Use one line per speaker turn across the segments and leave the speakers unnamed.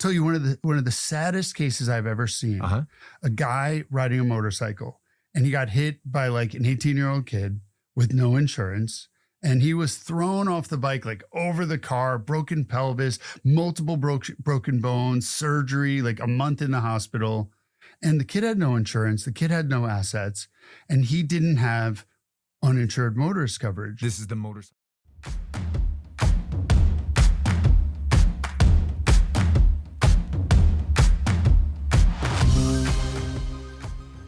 tell you one of the saddest cases I've ever seen. A guy riding a motorcycle, and he got hit by like an 18-year-old kid with no insurance. And he was thrown off the bike, like over the car, broken pelvis, multiple broken bones, surgery, like a month in the hospital. And the kid had no insurance. The kid had no assets, and he didn't have uninsured motorist coverage.
This is the motorist.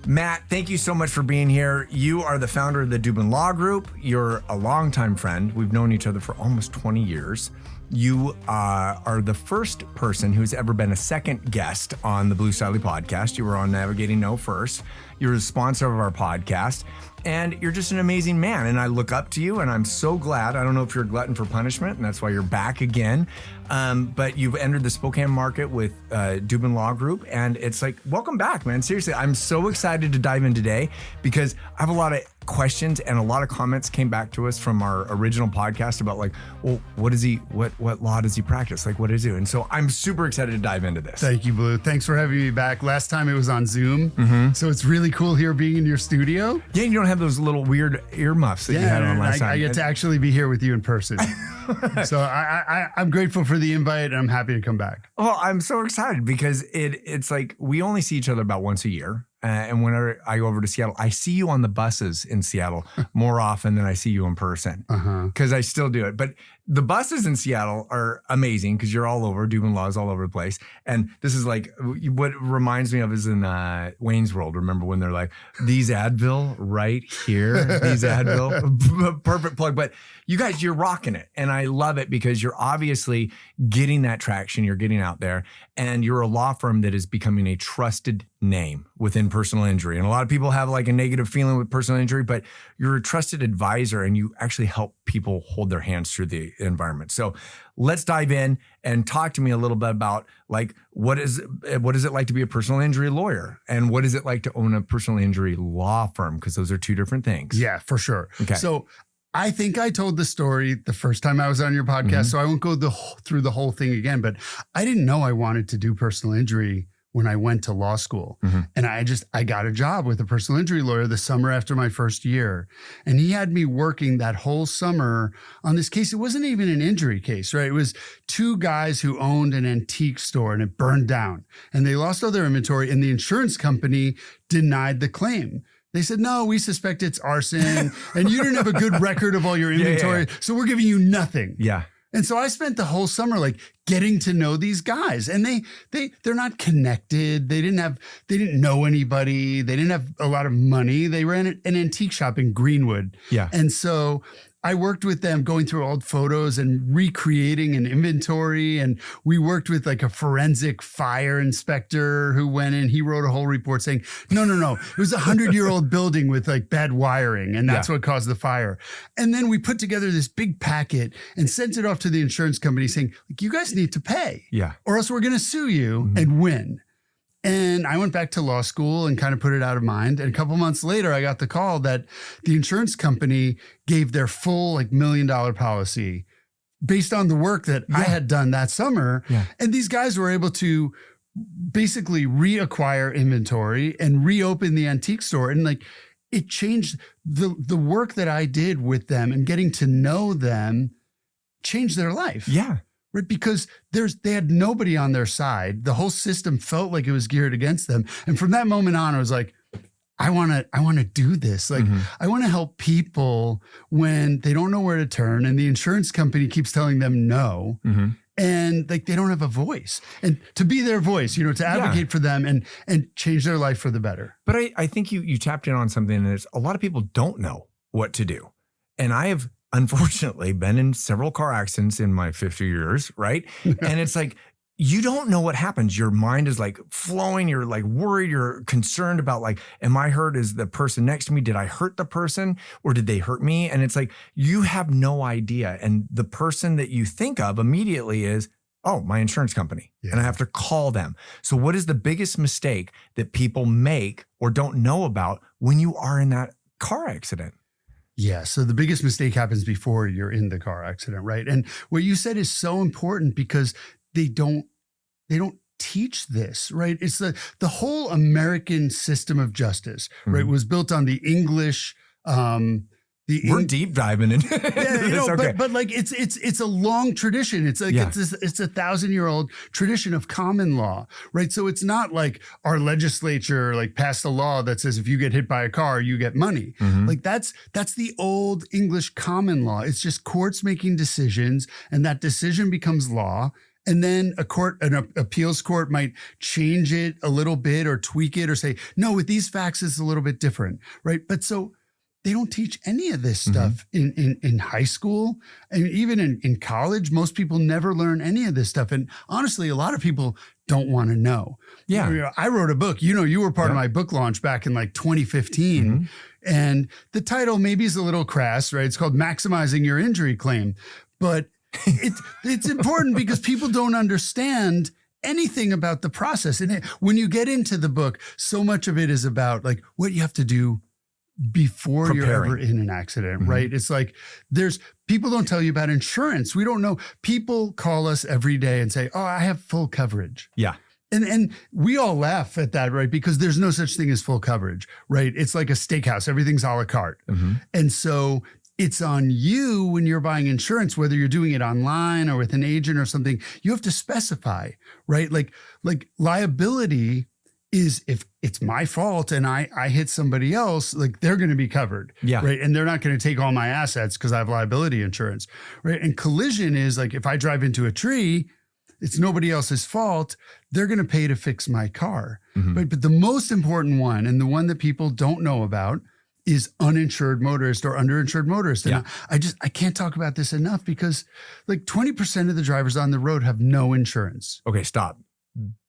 Matt, thank you so much for being here. You are the founder of the Dubin Law Group. You're a longtime friend. We've known each other for almost 20 years. You are the first person who's ever been a second guest on the Blue Stiley podcast. You were on Navigating No first. You're a sponsor of our podcast, and you're just an amazing man. And I look up to you, and I'm so glad. I don't know if you're a glutton for punishment, and that's why you're back again. But you've entered the Spokane market with Dubin Law Group, and it's like, welcome back, man. Seriously, I'm so excited to dive in today because I have a lot of questions and a lot of comments came back to us from our original podcast about like, well, what law does he practice? Like, what does he do? And so I'm super excited to dive into this.
Thank you, Blue. Thanks for having me back. Last time it was on Zoom. So it's really cool here being in your studio.
Yeah, you don't have those little weird earmuffs that you had on last time.
I get to actually be here with you in person. So I'm grateful for the invite, and I'm happy to come back.
Well, I'm so excited because it's like we only see each other about once a year. And whenever I go over to Seattle, I see you on the buses in Seattle more often than I see you in person because I still do it. But the buses in Seattle are amazing because you're all over. Dubin Law is all over the place. And this is like what reminds me of is in Wayne's World. Remember when they're like, these Advil right here, these Advil, perfect plug. But you guys, you're rocking it. And I love it because you're obviously getting that traction. You're getting out there and you're a law firm that is becoming a trusted name within personal injury. And a lot of people have like a negative feeling with personal injury, but you're a trusted advisor and you actually help people hold their hands through the environment. So let's dive in and talk to me a little bit about like, what is it like to be a personal injury lawyer? And what is it like to own a personal injury law firm? Because those are two different things.
Yeah, for sure.
Okay.
So I think I told the story the first time I was on your podcast, so I won't go through the whole thing again, but I didn't know I wanted to do personal injury when I went to law school. And I got a job with a personal injury lawyer the summer after my first year. And he had me working that whole summer on this case. It wasn't even an injury case, right? It was two guys who owned an antique store and it burned down and they lost all their inventory and the insurance company denied the claim. They said, no, we suspect it's arson and you didn't have a good record of all your inventory. So we're giving you nothing.
Yeah.
And so I spent the whole summer like getting to know these guys, and they're not connected. They didn't know anybody. They didn't have a lot of money. They ran an antique shop in Greenwood.
Yeah.
And so I worked with them going through old photos and recreating an inventory. And we worked with like a forensic fire inspector who went in. He wrote a whole report saying, no. It was a 100-year-old building with like bad wiring. And that's what caused the fire. And then we put together this big packet and sent it off to the insurance company saying, like, you guys need to pay.
Yeah.
Or else we're going to sue you and win. And I went back to law school and kind of put it out of mind. And a couple months later, I got the call that the insurance company gave their full like $1 million policy based on the work that I had done that summer. Yeah. And these guys were able to basically reacquire inventory and reopen the antique store. And like it changed the work that I did with them and getting to know them changed their life.
Yeah.
Right, because they had nobody on their side. The whole system felt like it was geared against them. And from that moment on, I was like, I want to do this. Like, I want to help people when they don't know where to turn and the insurance company keeps telling them no. And like, they don't have a voice, and to be their voice, to advocate for them and change their life for the better.
But I think you tapped in on something that a lot of people don't know what to do. And I have unfortunately been in several car accidents in my 50 years, right? And it's like, you don't know what happens. Your mind is like flowing. You're like worried. You're concerned about like, am I hurt? Is the person next to me? Did I hurt the person or did they hurt me? And it's like, you have no idea. And the person that you think of immediately is, oh, my insurance company. Yeah. And I have to call them. So what is the biggest mistake that people make or don't know about when you are in that car accident?
Yeah. So the biggest mistake happens before you're in the car accident, right? And what you said is so important because they don't teach this, right? It's the whole American system of justice, right, was built on the English.
We're deep diving into
this. Okay. But like it's a long tradition. It's like it's a 1,000-year-old tradition of common law, right? So it's not like our legislature like passed a law that says if you get hit by a car, you get money. Like that's the old English common law. It's just courts making decisions, and that decision becomes law. And then an appeals court might change it a little bit or tweak it or say, no, with these facts, it's a little bit different, right? But so they don't teach any of this stuff in high school, and even in college. Most people never learn any of this stuff. And honestly, a lot of people don't want to know.
Yeah.
You know, I wrote a book, you were part of my book launch back in like 2015. And the title maybe is a little crass, right? It's called Maximizing Your Injury Claim. But it's important because people don't understand anything about the process. And when you get into the book, so much of it is about like what you have to do before you're ever in an accident, right? It's like people don't tell you about insurance. We don't know. People call us every day and say, oh, I have full coverage.
Yeah.
And we all laugh at that, right? Because there's no such thing as full coverage, right? It's like a steakhouse. Everything's a la carte. And so it's on you when you're buying insurance, whether you're doing it online or with an agent or something, you have to specify, right? Like liability is if it's my fault and I hit somebody else, like they're going to be covered.
Yeah.
Right. And they're not going to take all my assets because I have liability insurance. Right. And collision is like if I drive into a tree, it's nobody else's fault. They're going to pay to fix my car. Right. But the most important one, and the one that people don't know about, is uninsured motorist or underinsured motorist. And I can't talk about this enough because like 20% of the drivers on the road have no insurance.
Okay, stop.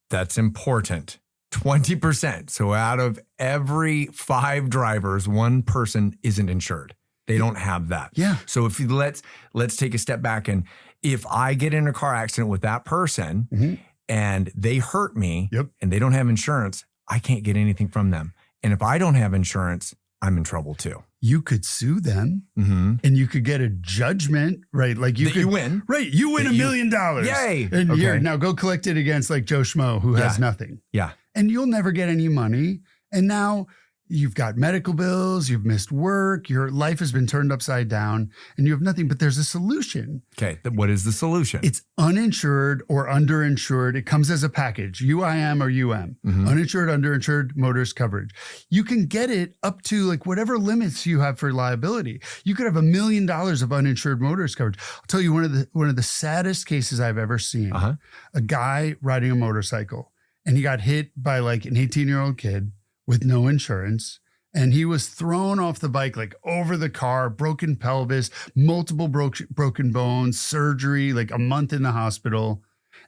That's important. 20%. So out of every 5 drivers, 1 person isn't insured. They don't have that.
Yeah.
So if let's take a step back, and if I get in a car accident with that person and they hurt me and they don't have insurance, I can't get anything from them. And if I don't have insurance, I'm in trouble too.
You could sue them and you could get a judgment, right? Like you
win.
Right. You win $1 million.
Yay.
And here, now go collect it against like Joe Schmo who has nothing.
Yeah.
And you'll never get any money. And now you've got medical bills, you've missed work, your life has been turned upside down, and you have nothing, but there's a solution.
Okay. What is the solution?
It's uninsured or underinsured. It comes as a package, UIM or UM, uninsured, underinsured motorist coverage. You can get it up to like whatever limits you have for liability. You could have $1 million of uninsured motorist coverage. I'll tell you one of the saddest cases I've ever seen. A guy riding a motorcycle, and he got hit by like an 18-year-old kid with no insurance. And he was thrown off the bike, like over the car, broken pelvis, multiple broken bones, surgery, like a month in the hospital.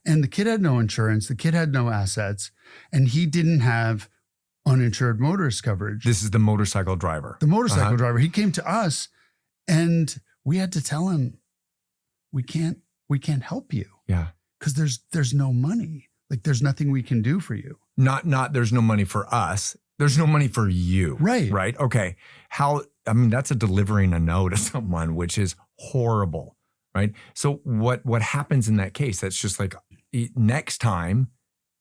And the kid had no insurance. The kid had no assets. And he didn't have uninsured motorist coverage.
This is the motorcycle driver.
The motorcycle driver. He came to us and we had to tell him, we can't help you.
Yeah.
Because there's no money. Like there's nothing we can do for you.
Not there's no money for us. There's no money for you.
Right.
Right. Okay. That's a delivering a no to someone, which is horrible. Right. So what happens in that case? That's just like next time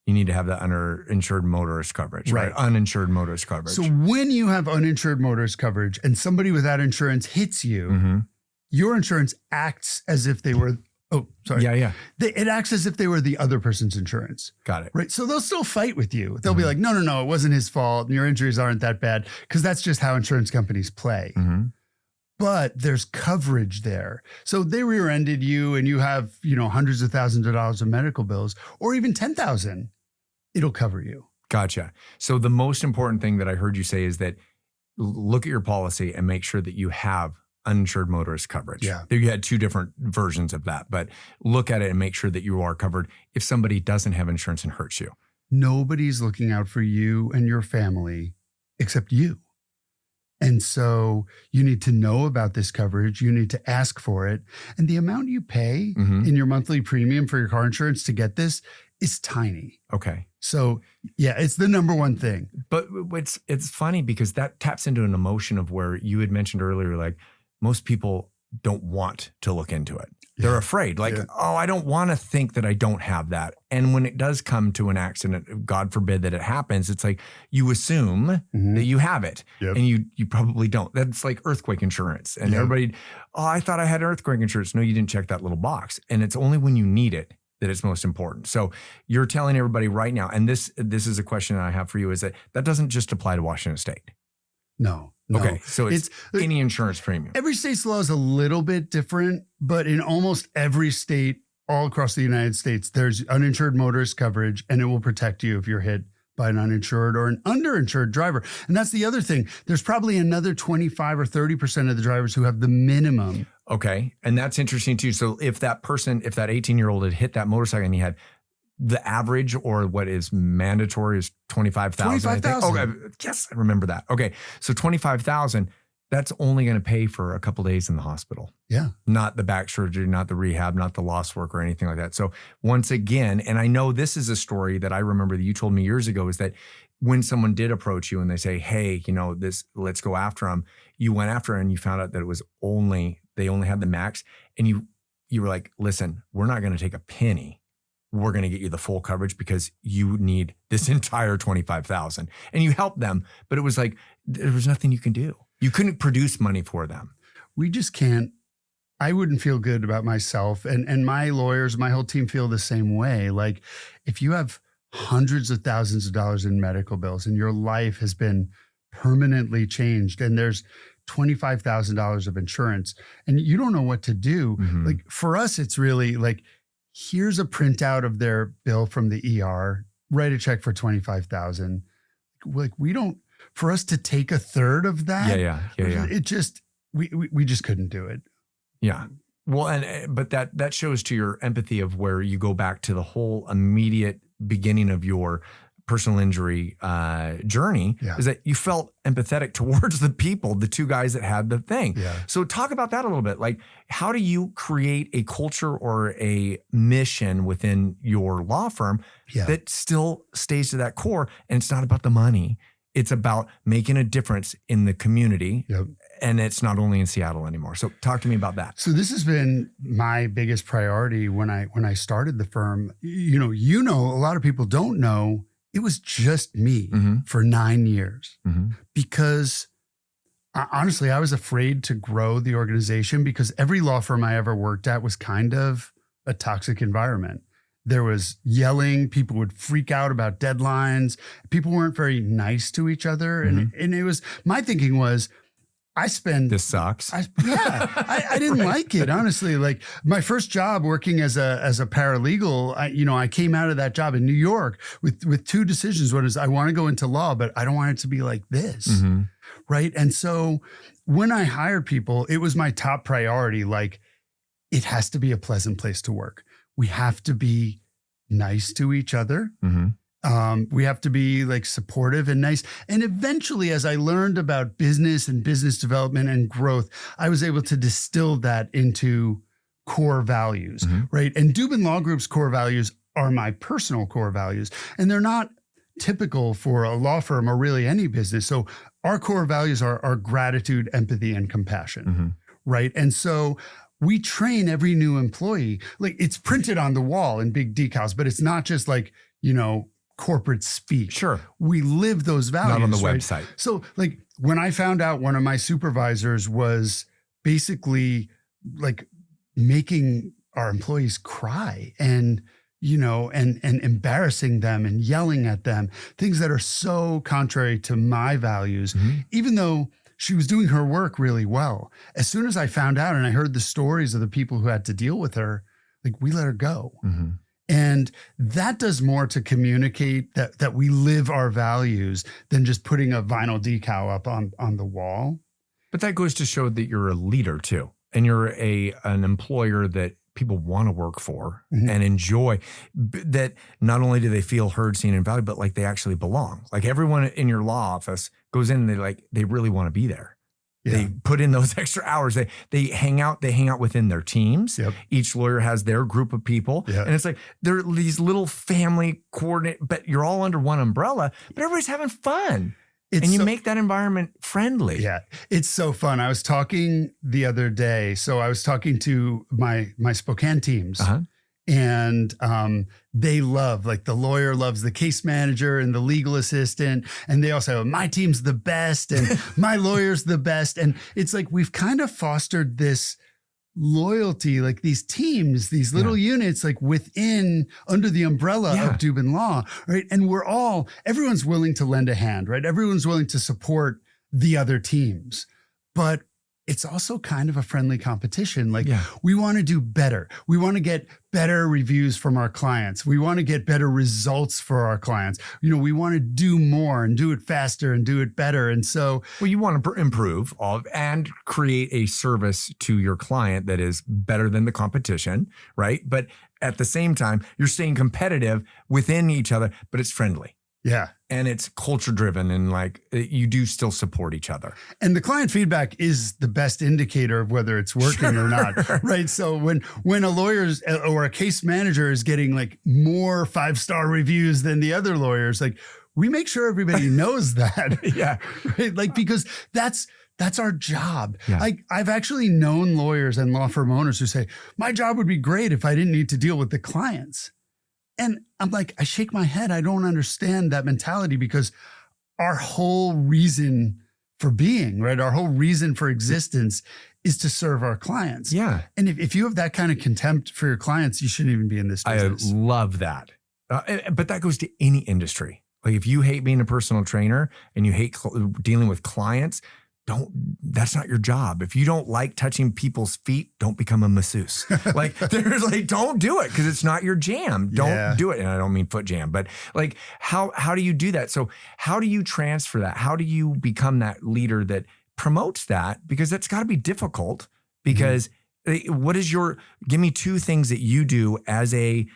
you need to have the uninsured motorist coverage, right? Uninsured motorist coverage.
So when you have uninsured motorist coverage and somebody without insurance hits you, your insurance acts as if they were Oh, sorry.
Yeah.
It acts as if they were the other person's insurance.
Got it.
Right. So they'll still fight with you. They'll be like, no, it wasn't his fault. And your injuries aren't that bad. Because that's just how insurance companies play. But there's coverage there. So they rear-ended you and you have, hundreds of thousands of dollars of medical bills, or even 10,000. It'll cover you.
Gotcha. So the most important thing that I heard you say is that look at your policy and make sure that you have uninsured motorist coverage.
Yeah.
You had 2 different versions of that, but look at it and make sure that you are covered if somebody doesn't have insurance and hurts you.
Nobody's looking out for you and your family except you. And so you need to know about this coverage. You need to ask for it. And the amount you pay in your monthly premium for your car insurance to get this is tiny.
Okay.
So yeah, it's the number one thing.
But it's funny because that taps into an emotion of where you had mentioned earlier, like most people don't want to look into it. They're afraid. Like, oh, I don't want to think that I don't have that. And when it does come to an accident, God forbid that it happens, it's like you assume that you have it and you probably don't. That's like earthquake insurance. And everybody, oh, I thought I had earthquake insurance. No, you didn't check that little box. And it's only when you need it that it's most important. So you're telling everybody right now, and this is a question that I have for you, is that doesn't just apply to Washington State.
No.
Okay. So it's any insurance premium.
Every state's law is a little bit different, but in almost every state all across the United States, there's uninsured motorist coverage, and it will protect you if you're hit by an uninsured or an underinsured driver. And that's the other thing. There's probably another 25 or 30% of the drivers who have the minimum.
Okay. And that's interesting too. So if that 18-year-old had hit that motorcycle and he had the average, or what is mandatory, is 25,000. Okay. Yes, I remember that. Okay. So 25,000, that's only going to pay for a couple of days in the hospital.
Yeah.
Not the back surgery, not the rehab, not the lost work or anything like that. So once again, and I know this is a story that I remember that you told me years ago, is that when someone did approach you and they say, hey, let's go after them, you went after them and you found out that it was they only had the max, and you were like, listen, we're not going to take a penny. We're going to get you the full coverage because you need this entire 25,000. And you helped them, but it was like, there was nothing you can do. You couldn't produce money for them.
We just can't. I wouldn't feel good about myself, and my lawyers, my whole team feel the same way. Like, if you have hundreds of thousands of dollars in medical bills and your life has been permanently changed, and there's $25,000 of insurance and you don't know what to do. Like, for us, it's really like, here's a printout of their bill from the ER, write a check for $25,000. Like, for us to take a third of that.
Yeah.
It just, we just couldn't do it.
Yeah. Well, but that shows to your empathy of where you go back to the whole immediate beginning of your personal injury journey, is that you felt empathetic towards the people, the two guys that had the thing.
Yeah.
So talk about that a little bit. Like, how do you create a culture or a mission within your law firm that still stays to that core? And it's not about the money. It's about making a difference in the community.
Yep.
And it's not only in Seattle anymore. So talk to me about that.
So this has been my biggest priority when I started the firm. A lot of people don't know, it was just me for 9 years because honestly, I was afraid to grow the organization because every law firm I ever worked at was kind of a toxic environment. There was yelling. People would freak out about deadlines. People weren't very nice to each other. And it was, my thinking was,
this sucks.
I didn't like it, honestly. Like, my first job working as a paralegal, I came out of that job in New York with two decisions. One is, I want to go into law, but I don't want it to be like this. Right. And so when I hired people, it was my top priority. Like, it has to be a pleasant place to work. We have to be nice to each other. We have to be like supportive and nice. And eventually, as I learned about business and business development and growth, I was able to distill that into core values, right? And Dubin Law Group's core values are my personal core values. And they're not typical for a law firm or really any business. So our core values are gratitude, empathy, and compassion, right? And so we train every new employee. Like, it's printed on the wall in big decals, but it's not just like, corporate speak.
Sure.
We live those values.
Not on the
right?
website.
So, like, when I found out one of my supervisors was basically like making our employees cry and embarrassing them and yelling at them, things that are so contrary to my values, even though she was doing her work really well. As soon as I found out and I heard the stories of the people who had to deal with her, like, we let her go. And that does more to communicate that we live our values than just putting a vinyl decal up on the wall.
But that goes to show that you're a leader too. And you're an employer that people want to work for and enjoy, that not only do they feel heard, seen, and valued, but like they actually belong. Like, everyone in your law office goes in and they really want to be there. Yeah. They put in those extra hours. They hang out within their teams.
Yep.
Each lawyer has their group of people. Yep. And it's like, they're these little family coordinate, but you're all under one umbrella, but everybody's having fun. And you make that environment friendly.
Yeah, it's so fun. I was talking the other day. So I was talking to my Spokane teams. And they love, like the lawyer loves the case manager and the legal assistant. And they also, my team's the best and my lawyer's the best. And it's like, we've kind of fostered this loyalty, like these teams, these little units, like within, under the umbrella of Dubin Law, right? And everyone's willing to lend a hand, right? Everyone's willing to support the other teams. But it's also kind of a friendly competition. Like we want to do better. We want to get better reviews from our clients. We want to get better results for our clients. You know, we want to do more and do it faster and do it better. And so,
well, you want to improve and create a service to your client that is better than the competition, right? But at the same time, you're staying competitive within each other, but it's friendly.
Yeah.
And it's culture driven and like you do still support each other.
And the client feedback is the best indicator of whether it's working or not. Right. So when a lawyer's or a case manager is getting like more 5-star reviews than the other lawyers, like we make sure everybody knows that. Right. Like, because that's our job. I've actually known lawyers and law firm owners who say, my job would be great if I didn't need to deal with the clients. And I'm like, I shake my head. I don't understand that mentality, because our whole reason for being, right? Our whole reason for existence is to serve our clients.
Yeah.
And if you have that kind of contempt for your clients, you shouldn't even be in this business.
I love that. But that goes to any industry. Like if you hate being a personal trainer and you hate dealing with clients, that's not your job. If you don't like touching people's feet, don't become a masseuse. Like there's like, don't do it because it's not your jam. Don't do it. And I don't mean foot jam, but like how do you do that? So how do you transfer that? How do you become that leader that promotes that? Because that's got to be difficult, because give me 2 things that you do as a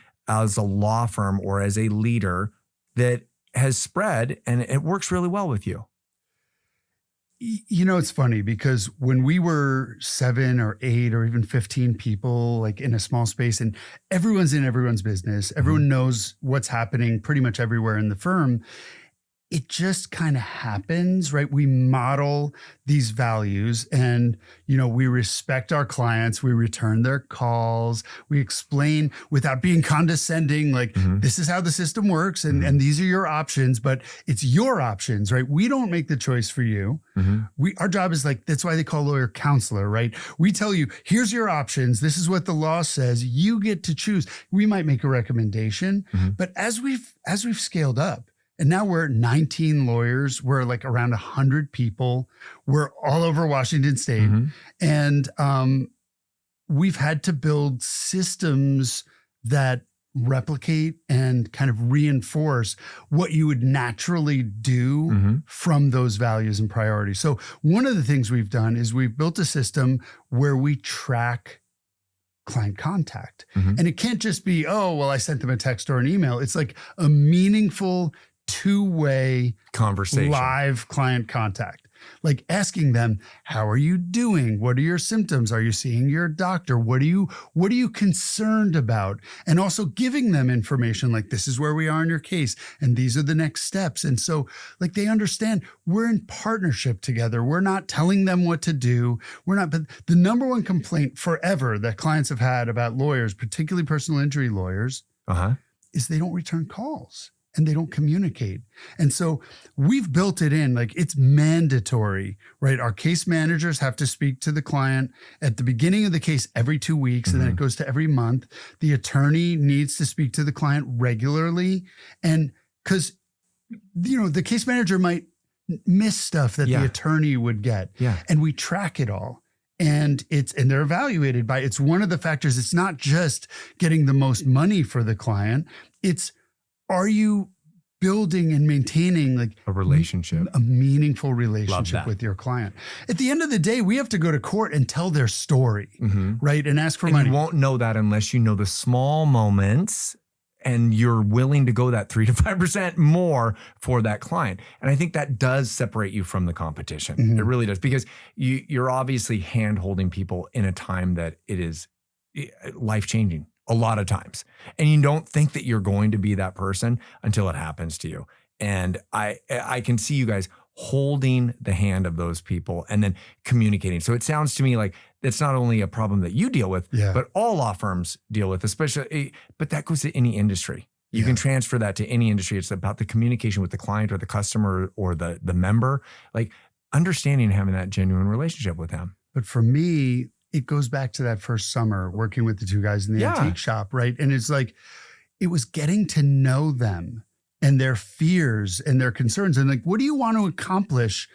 law firm or as a leader that has spread and it works really well with you.
You know, it's funny because when we were 7 or 8 or even 15 people, like in a small space, and everyone's in everyone's business, everyone knows what's happening pretty much everywhere in the firm, it just kind of happens, right? We model these values and, you know, we respect our clients. We return their calls. We explain without being condescending, like, this is how the system works and these are your options, but it's your options, right? We don't make the choice for you. Our job is like, that's why they call lawyer counselor, right? We tell you, here's your options. This is what the law says. You get to choose. We might make a recommendation, but as we've scaled up, and now we're 19 lawyers. We're like around 100 people. We're all over Washington State. And we've had to build systems that replicate and kind of reinforce what you would naturally do from those values and priorities. So one of the things we've done is we've built a system where we track client contact. And it can't just be, oh, well, I sent them a text or an email. It's like a meaningful 2-way
conversation,
live client contact, like asking them, how are you doing? What are your symptoms? Are you seeing your doctor? What are you concerned about? And also giving them information like, this is where we are in your case and these are the next steps. And so like they understand we're in partnership together. We're not telling them what to do. But the number one complaint forever that clients have had about lawyers, particularly personal injury lawyers, is they don't return calls. And they don't communicate. And so we've built it in, like it's mandatory, right? Our case managers have to speak to the client at the beginning of the case every 2 weeks, and then it goes to every month. The attorney needs to speak to the client regularly. And because, you know, the case manager might miss stuff that the attorney would get. And we track it all. And they're evaluated by, it's one of the factors. It's not just getting the most money for the client. It's, are you building and maintaining like
a relationship,
a meaningful relationship with your client? At the end of the day, we have to go to court and tell their story, right? And ask for money.
You won't know that unless you know the small moments and you're willing to go that 3 to 5% more for that client. And I think that does separate you from the competition. It really does, because you're obviously hand-holding people in a time that it is life-changing. A lot of times. And you don't think that you're going to be that person until it happens to you. And I can see you guys holding the hand of those people and then communicating. So it sounds to me like it's not only a problem that you deal with, but all law firms deal with, especially, but that goes to any industry. You can transfer that to any industry. It's about the communication with the client or the customer or the member, like understanding and having that genuine relationship with them.
But for me, it goes back to that first summer working with the two guys in the antique shop, right? And it's like, it was getting to know them and their fears and their concerns. And like, what do you want to accomplish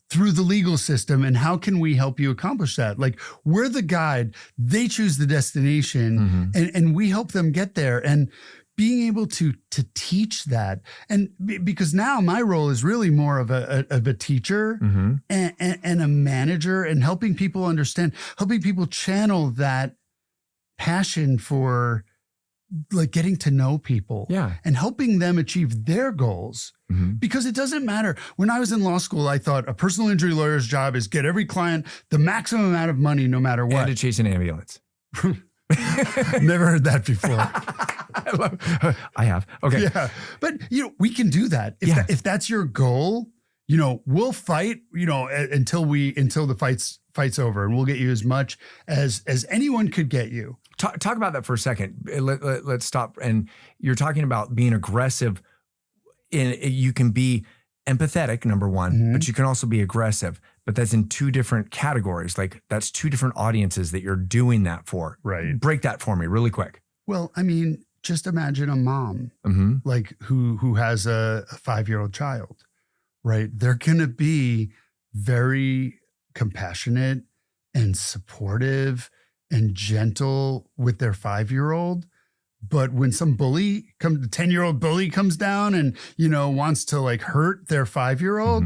through the legal system? And how can we help you accomplish that? Like, we're the guide, they choose the destination, and we help them get there. And being able to teach that. And because now my role is really more of a teacher and a manager, and helping people understand, helping people channel that passion for like getting to know people and helping them achieve their goals. Because it doesn't matter. When I was in law school, I thought a personal injury lawyer's job is get every client the maximum amount of money, no matter what.
And to chase an ambulance.
Never heard that before.
I have. Okay.
Yeah. But, we can do that. If that's your goal, we'll fight, until the fight's over, and we'll get you as much as anyone could get you.
Talk about that for a second. Let's stop. And you're talking about being aggressive. You can be empathetic, number one, but you can also be aggressive. But that's in two different categories. Like, that's two different audiences that you're doing that for.
Right.
Break that for me really quick.
Well, I mean, just imagine a mom like who has a 5-year-old child, right? They're going to be very compassionate and supportive and gentle with their 5-year-old. But when some the 10-year-old bully comes down and, wants to like hurt their 5-year-old,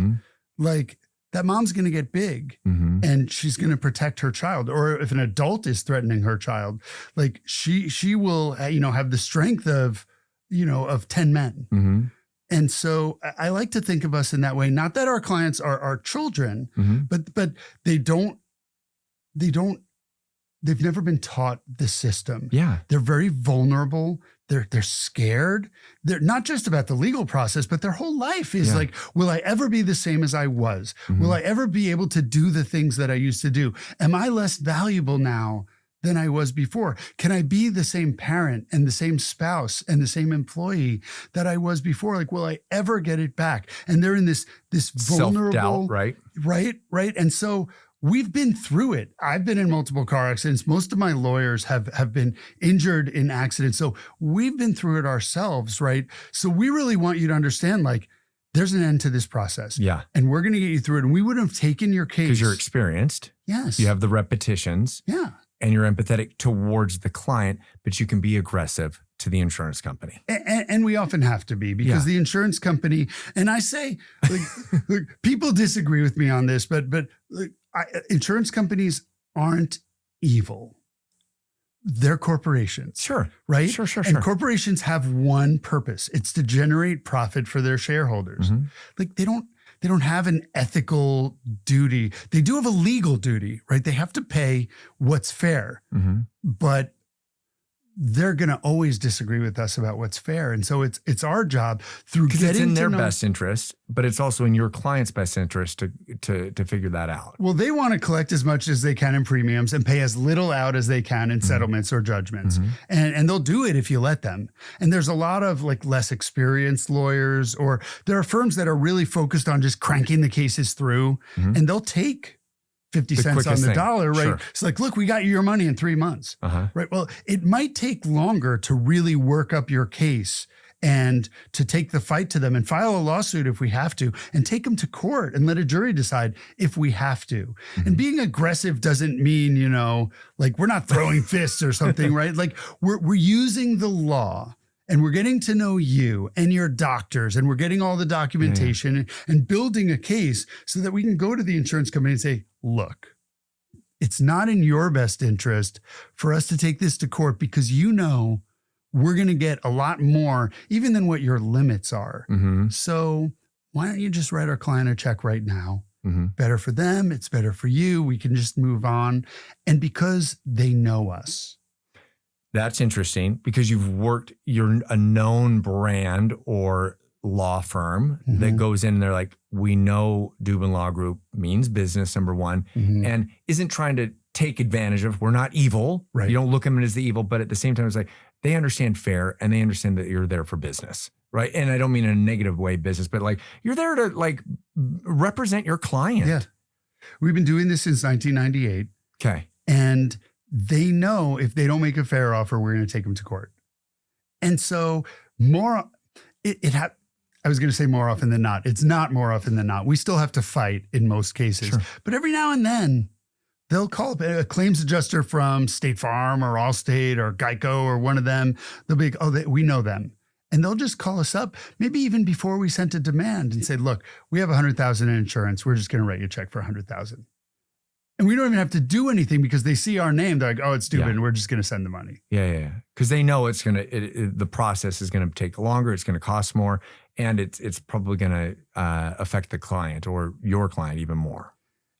like that mom's going to get big and she's going to protect her child. Or if an adult is threatening her child, like she will, have the strength of 10 men. And so I like to think of us in that way. Not that our clients are our children, but they've never been taught the system.
Yeah.
They're very vulnerable. They're scared. They're not just about the legal process, but their whole life is like, will I ever be the same as I was? Will I ever be able to do the things that I used to do? Am I less valuable now than I was before? Can I be the same parent and the same spouse and the same employee that I was before? Like, will I ever get it back? And they're in this vulnerable,
self-doubt, right?
Right. And so we've been through it. I've been in multiple car accidents. Most of my lawyers have been injured in accidents. So we've been through it ourselves, right? So we really want you to understand, like, there's an end to this process.
Yeah.
And we're going to get you through it. And we would have taken your case.
Because you're experienced.
Yes.
You have the repetitions.
Yeah.
And you're empathetic towards the client, but you can be aggressive to the insurance company.
And we often have to be, because the insurance company, and I say, like, people disagree with me on this, but insurance companies aren't evil. They're corporations.
Sure.
Right?
Sure.
And corporations have one purpose. It's to generate profit for their shareholders. Like, they don't have an ethical duty. They do have a legal duty, right? They have to pay what's fair, but they're going to always disagree with us about what's fair. And so it's our job through getting
it's in their best interest, but it's also in your client's best interest to figure that out.
Well, they want to collect as much as they can in premiums and pay as little out as they can in settlements or judgments. And they'll do it if you let them. And there's a lot of like less experienced lawyers, or there are firms that are really focused on just cranking the cases through, and they'll take 50 cents on the dollar, right?
Sure.
It's like, look, we got you your money in 3 months, right? Well, it might take longer to really work up your case and to take the fight to them and file a lawsuit if we have to, and take them to court and let a jury decide if we have to. And being aggressive doesn't mean, like we're not throwing fists or something, right? Like we're using the law. And we're getting to know you and your doctors, and we're getting all the documentation and building a case so that we can go to the insurance company and say, look, it's not in your best interest for us to take this to court, because we're going to get a lot more even than what your limits are. So why don't you just write our client a check right now? Better for them. It's better for you. We can just move on. And because they know us.
That's interesting, because you're a known brand, or law firm that goes in and they're like, we know Dubin Law Group means business, number one, and isn't trying to take advantage of. We're not evil.
Right.
You don't look at them as the evil, but at the same time, it's like they understand fair and they understand that you're there for business. Right. And I don't mean in a negative way, business, but like you're there to like represent your client.
Yeah. We've been doing this since 1998.
Okay.
And they know if they don't make a fair offer, we're going to take them to court. And so I was going to say more often than not. It's not more often than not. We still have to fight in most cases. Sure. But every now and then, they'll call up a claims adjuster from State Farm or Allstate or Geico or one of them. They'll be like, we know them. And they'll just call us up, maybe even before we sent a demand and say, look, we have $100,000 in insurance. We're just going to write you a check for $100,000. And we don't even have to do anything because they see our name. They're like, oh, it's Dubin. Yeah. We're just going to send the money.
Yeah. Because they know it's going to, the process is going to take longer. It's going to cost more. And it's probably going to affect the client or your client even more.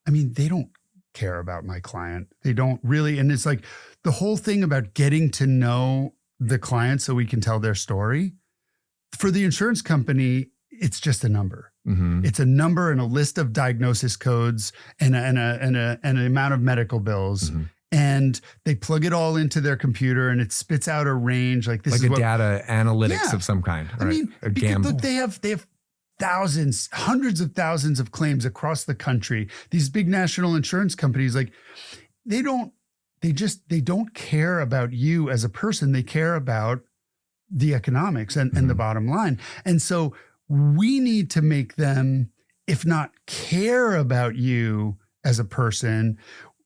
I mean, they don't care about my client. They don't really. And it's like the whole thing about getting to know the client so we can tell their story. For the insurance company, it's just a number. It's a number and a list of diagnosis codes and an amount of medical bills. And they plug it all into their computer and it spits out a range. Like this
like
is
a data analytics of some kind.
I mean,
a gamble.
Look, they have thousands, hundreds of thousands of claims across the country. These big national insurance companies, like they don't care about you as a person. They care about the economics and the bottom line. And so we need to make them, if not care about you as a person,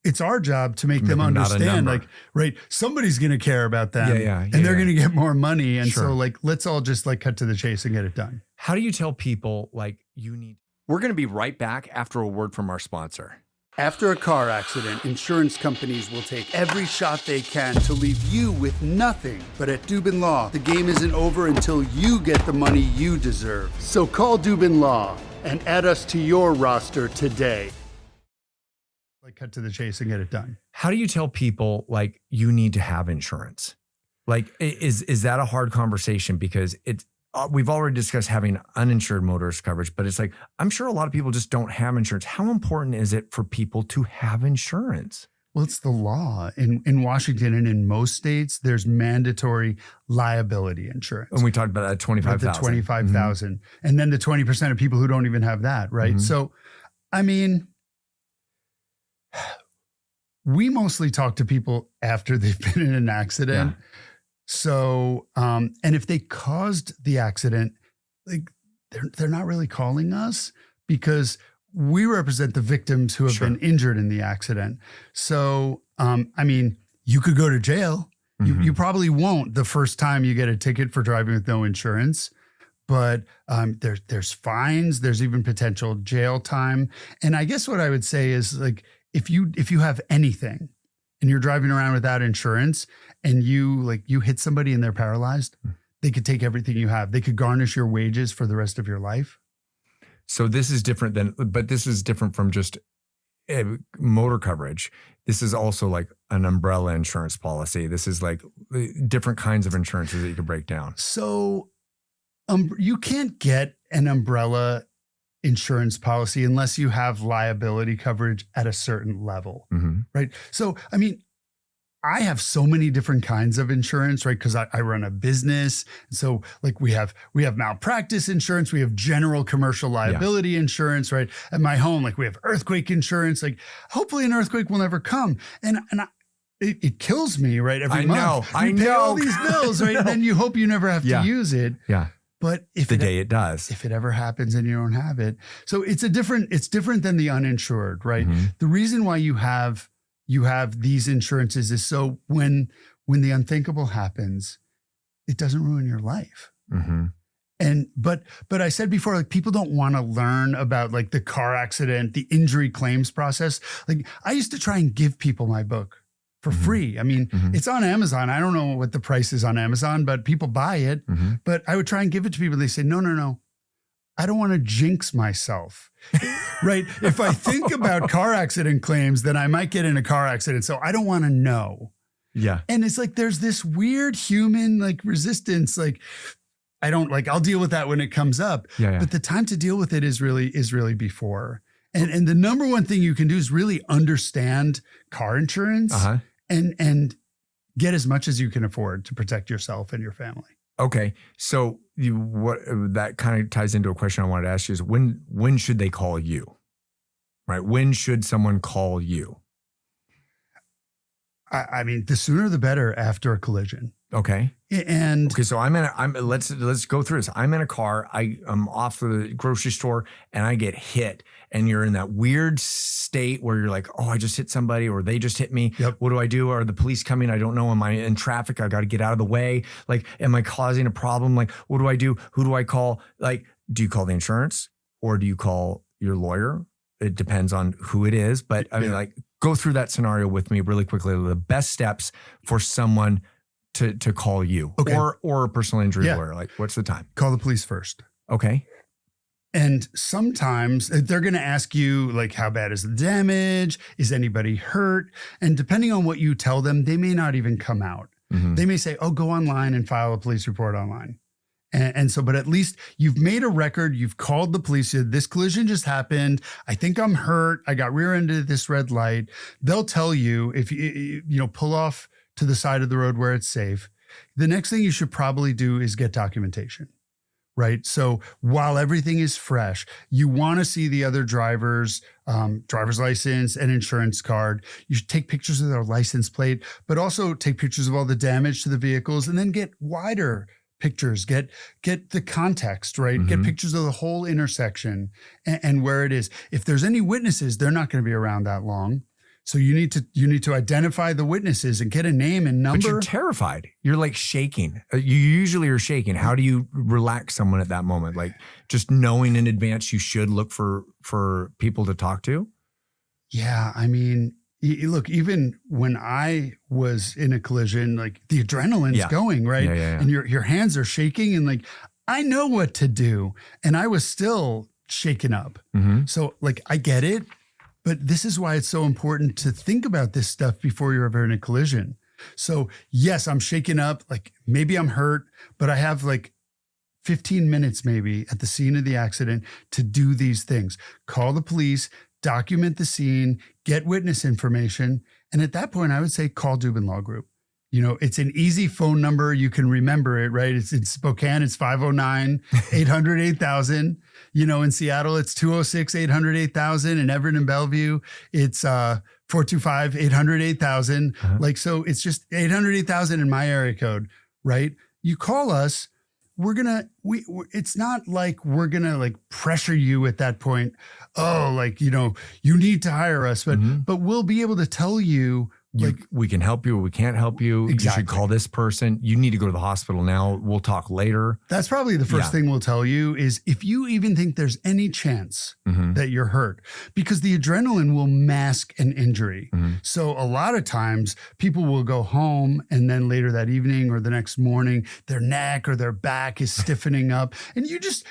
it's our job to make them understand, like, right, somebody's going to care about them and they're going to get more money. And so like, let's all just like cut to the chase and get it done.
How do you tell people like you need? We're going to be right back after a word from our sponsor.
After a car accident, insurance companies will take every shot they can to leave you with nothing. But at Dubin Law, the game isn't over until you get the money you deserve. So call Dubin Law and add us to your roster today. Like cut to the chase and get it done.
How do you tell people like you need to have insurance? Like, is that a hard conversation? Because we've already discussed having uninsured motorist coverage, but it's like, I'm sure a lot of people just don't have insurance. How important is it for people to have insurance?
Well, it's the law. In Washington and in most states, there's mandatory liability insurance.
And we talked about that $25,000.
The $25,000. And then the 20% of people who don't even have that, right? So, I mean, we mostly talk to people after they've been in an accident. Yeah. So, and if they caused the accident, like they're not really calling us because we represent the victims who have been injured in the accident. So, I mean, you could go to jail. You probably won't the first time you get a ticket for driving with no insurance, but there's fines. There's even potential jail time. And I guess what I would say is like, if you have anything and you're driving around without insurance and you hit somebody and they're paralyzed, they could take everything you have. They could garnish your wages for the rest of your life.
So this is different from just motor coverage. This is also like an umbrella insurance policy. This is like different kinds of insurances that you can break down.
So you can't get an umbrella insurance policy unless you have liability coverage at a certain level, right? So, I mean, I have so many different kinds of insurance, right? Because I run a business. So like we have malpractice insurance, we have general commercial liability insurance, right? At my home, like we have earthquake insurance, like hopefully an earthquake will never come. And it kills me, right? Every month.
I know.
Pay all these bills, right? And then you hope you never have to use it.
Yeah.
But if
it does,
if it ever happens and you don't have it. So it's different than the uninsured, right? The reason why you have these insurances is so when the unthinkable happens, it doesn't ruin your life. And but I said before, like people don't want to learn about like the car accident, the injury claims process. Like I used to try and give people my book for free. I mean, it's on Amazon. I don't know what the price is on Amazon, but people buy it. But I would try and give it to people. They say, no. I don't want to jinx myself, right? If I think about car accident claims, then I might get in a car accident. So I don't want to know.
Yeah.
And it's like, there's this weird human like resistance. Like I don't like, I'll deal with that when it comes up.
Yeah.
But the time to deal with it is really before. And the number one thing you can do is really understand car insurance and get as much as you can afford to protect yourself and your family.
Okay. So what that kind of ties into a question I wanted to ask you is when should they call you? Right? When should someone call you?
I mean, the sooner the better after a collision.
Okay.
And
okay, so let's go through this. I'm in a car. I'm off the grocery store and I get hit, and you're in that weird state where you're like, oh, I just hit somebody, or they just hit me.
Yep.
What do I do? Are the police coming? I don't know. Am I in traffic? I got to get out of the way. Like, am I causing a problem? Like, what do I do? Who do I call? Like, do you call the insurance or do you call your lawyer? It depends on who it is. But I mean, like, go through that scenario with me really quickly. The best steps for someone to call you, or a personal injury lawyer. Like, what's the time?
Call the police first.
Okay.
And sometimes they're going to ask you, like, how bad is the damage? Is anybody hurt? And depending on what you tell them, they may not even come out. Mm-hmm. They may say, oh, go online and file a police report online. And so, but at least you've made a record. You've called the police. This collision just happened. I think I'm hurt. I got rear-ended at this red light. They'll tell you, if you pull off to the side of the road where it's safe. The next thing you should probably do is get documentation, right? So while everything is fresh, you want to see the other driver's driver's license and insurance card. You should take pictures of their license plate, but also take pictures of all the damage to the vehicles, and then get wider pictures, get the context, right? Mm-hmm. Get pictures of the whole intersection and where it is. If there's any witnesses, they're not going to be around that long. So you need to identify the witnesses and get a name and number.
But you're terrified. You're like shaking. You usually are shaking. How do you relax someone at that moment? Like, just knowing in advance you should look for people to talk to?
Yeah, I mean, look, even when I was in a collision, like, the adrenaline's going, right? Yeah. And your hands are shaking, and like, I know what to do. And I was still shaken up. Mm-hmm. So like, I get it. But this is why it's so important to think about this stuff before you're ever in a collision. So yes, I'm shaken up, like maybe I'm hurt, but I have like 15 minutes maybe at the scene of the accident to do these things. Call the police, document the scene, get witness information. And at that point, I would say call Dubin Law Group. It's an easy phone number. You can remember it, right? It's in Spokane, it's 509-800-8000. In Seattle, it's 206-800-8000. In Everett and Bellevue, it's 425-800-8000. Uh-huh. Like, so it's just 800-8000 in my area code, right? You call us, it's not like we're going to like pressure you at that point. Oh, like, you need to hire us, but we'll be able to tell you,
we can help you or we can't help you. Exactly. You should call this person. You need to go to the hospital now. We'll talk later. That's
probably the first thing we'll tell you is if you even think there's any chance that you're hurt, because the adrenaline will mask an injury. Mm-hmm. So a lot of times people will go home and then later that evening or the next morning, their neck or their back is stiffening up. And you just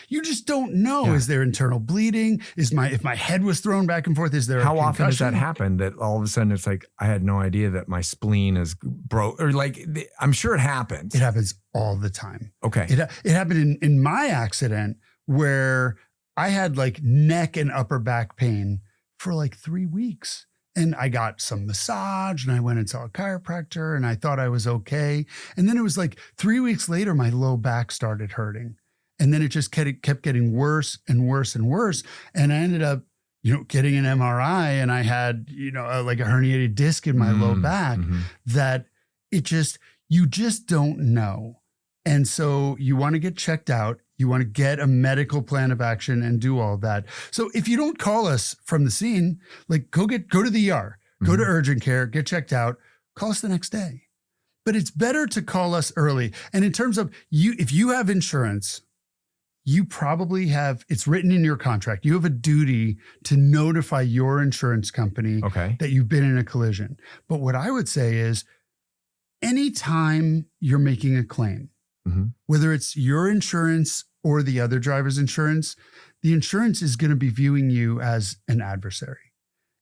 don't know. Yeah. Is there internal bleeding? If my head was thrown back and forth, is there
How often does that happen that all of a sudden it's like, I had no idea that my spleen is broke, or like, I'm sure it happens.
It happens all the time.
Okay.
It happened in my accident where I had like neck and upper back pain for like 3 weeks. And I got some massage and I went and saw a chiropractor and I thought I was okay. And then it was like 3 weeks later, my low back started hurting. And then it just kept getting worse and worse and worse. And I ended up getting an MRI, and I had, like a herniated disc in my low back that you just don't know. And so you want to get checked out. You want to get a medical plan of action and do all that. So if you don't call us from the scene, like go to the ER, go to urgent care, get checked out, call us the next day. But it's better to call us early. And in terms of if you have insurance, you probably it's written in your contract. You have a duty to notify your insurance company that you've been in a collision. But what I would say is anytime you're making a claim, whether it's your insurance or the other driver's insurance, the insurance is going to be viewing you as an adversary.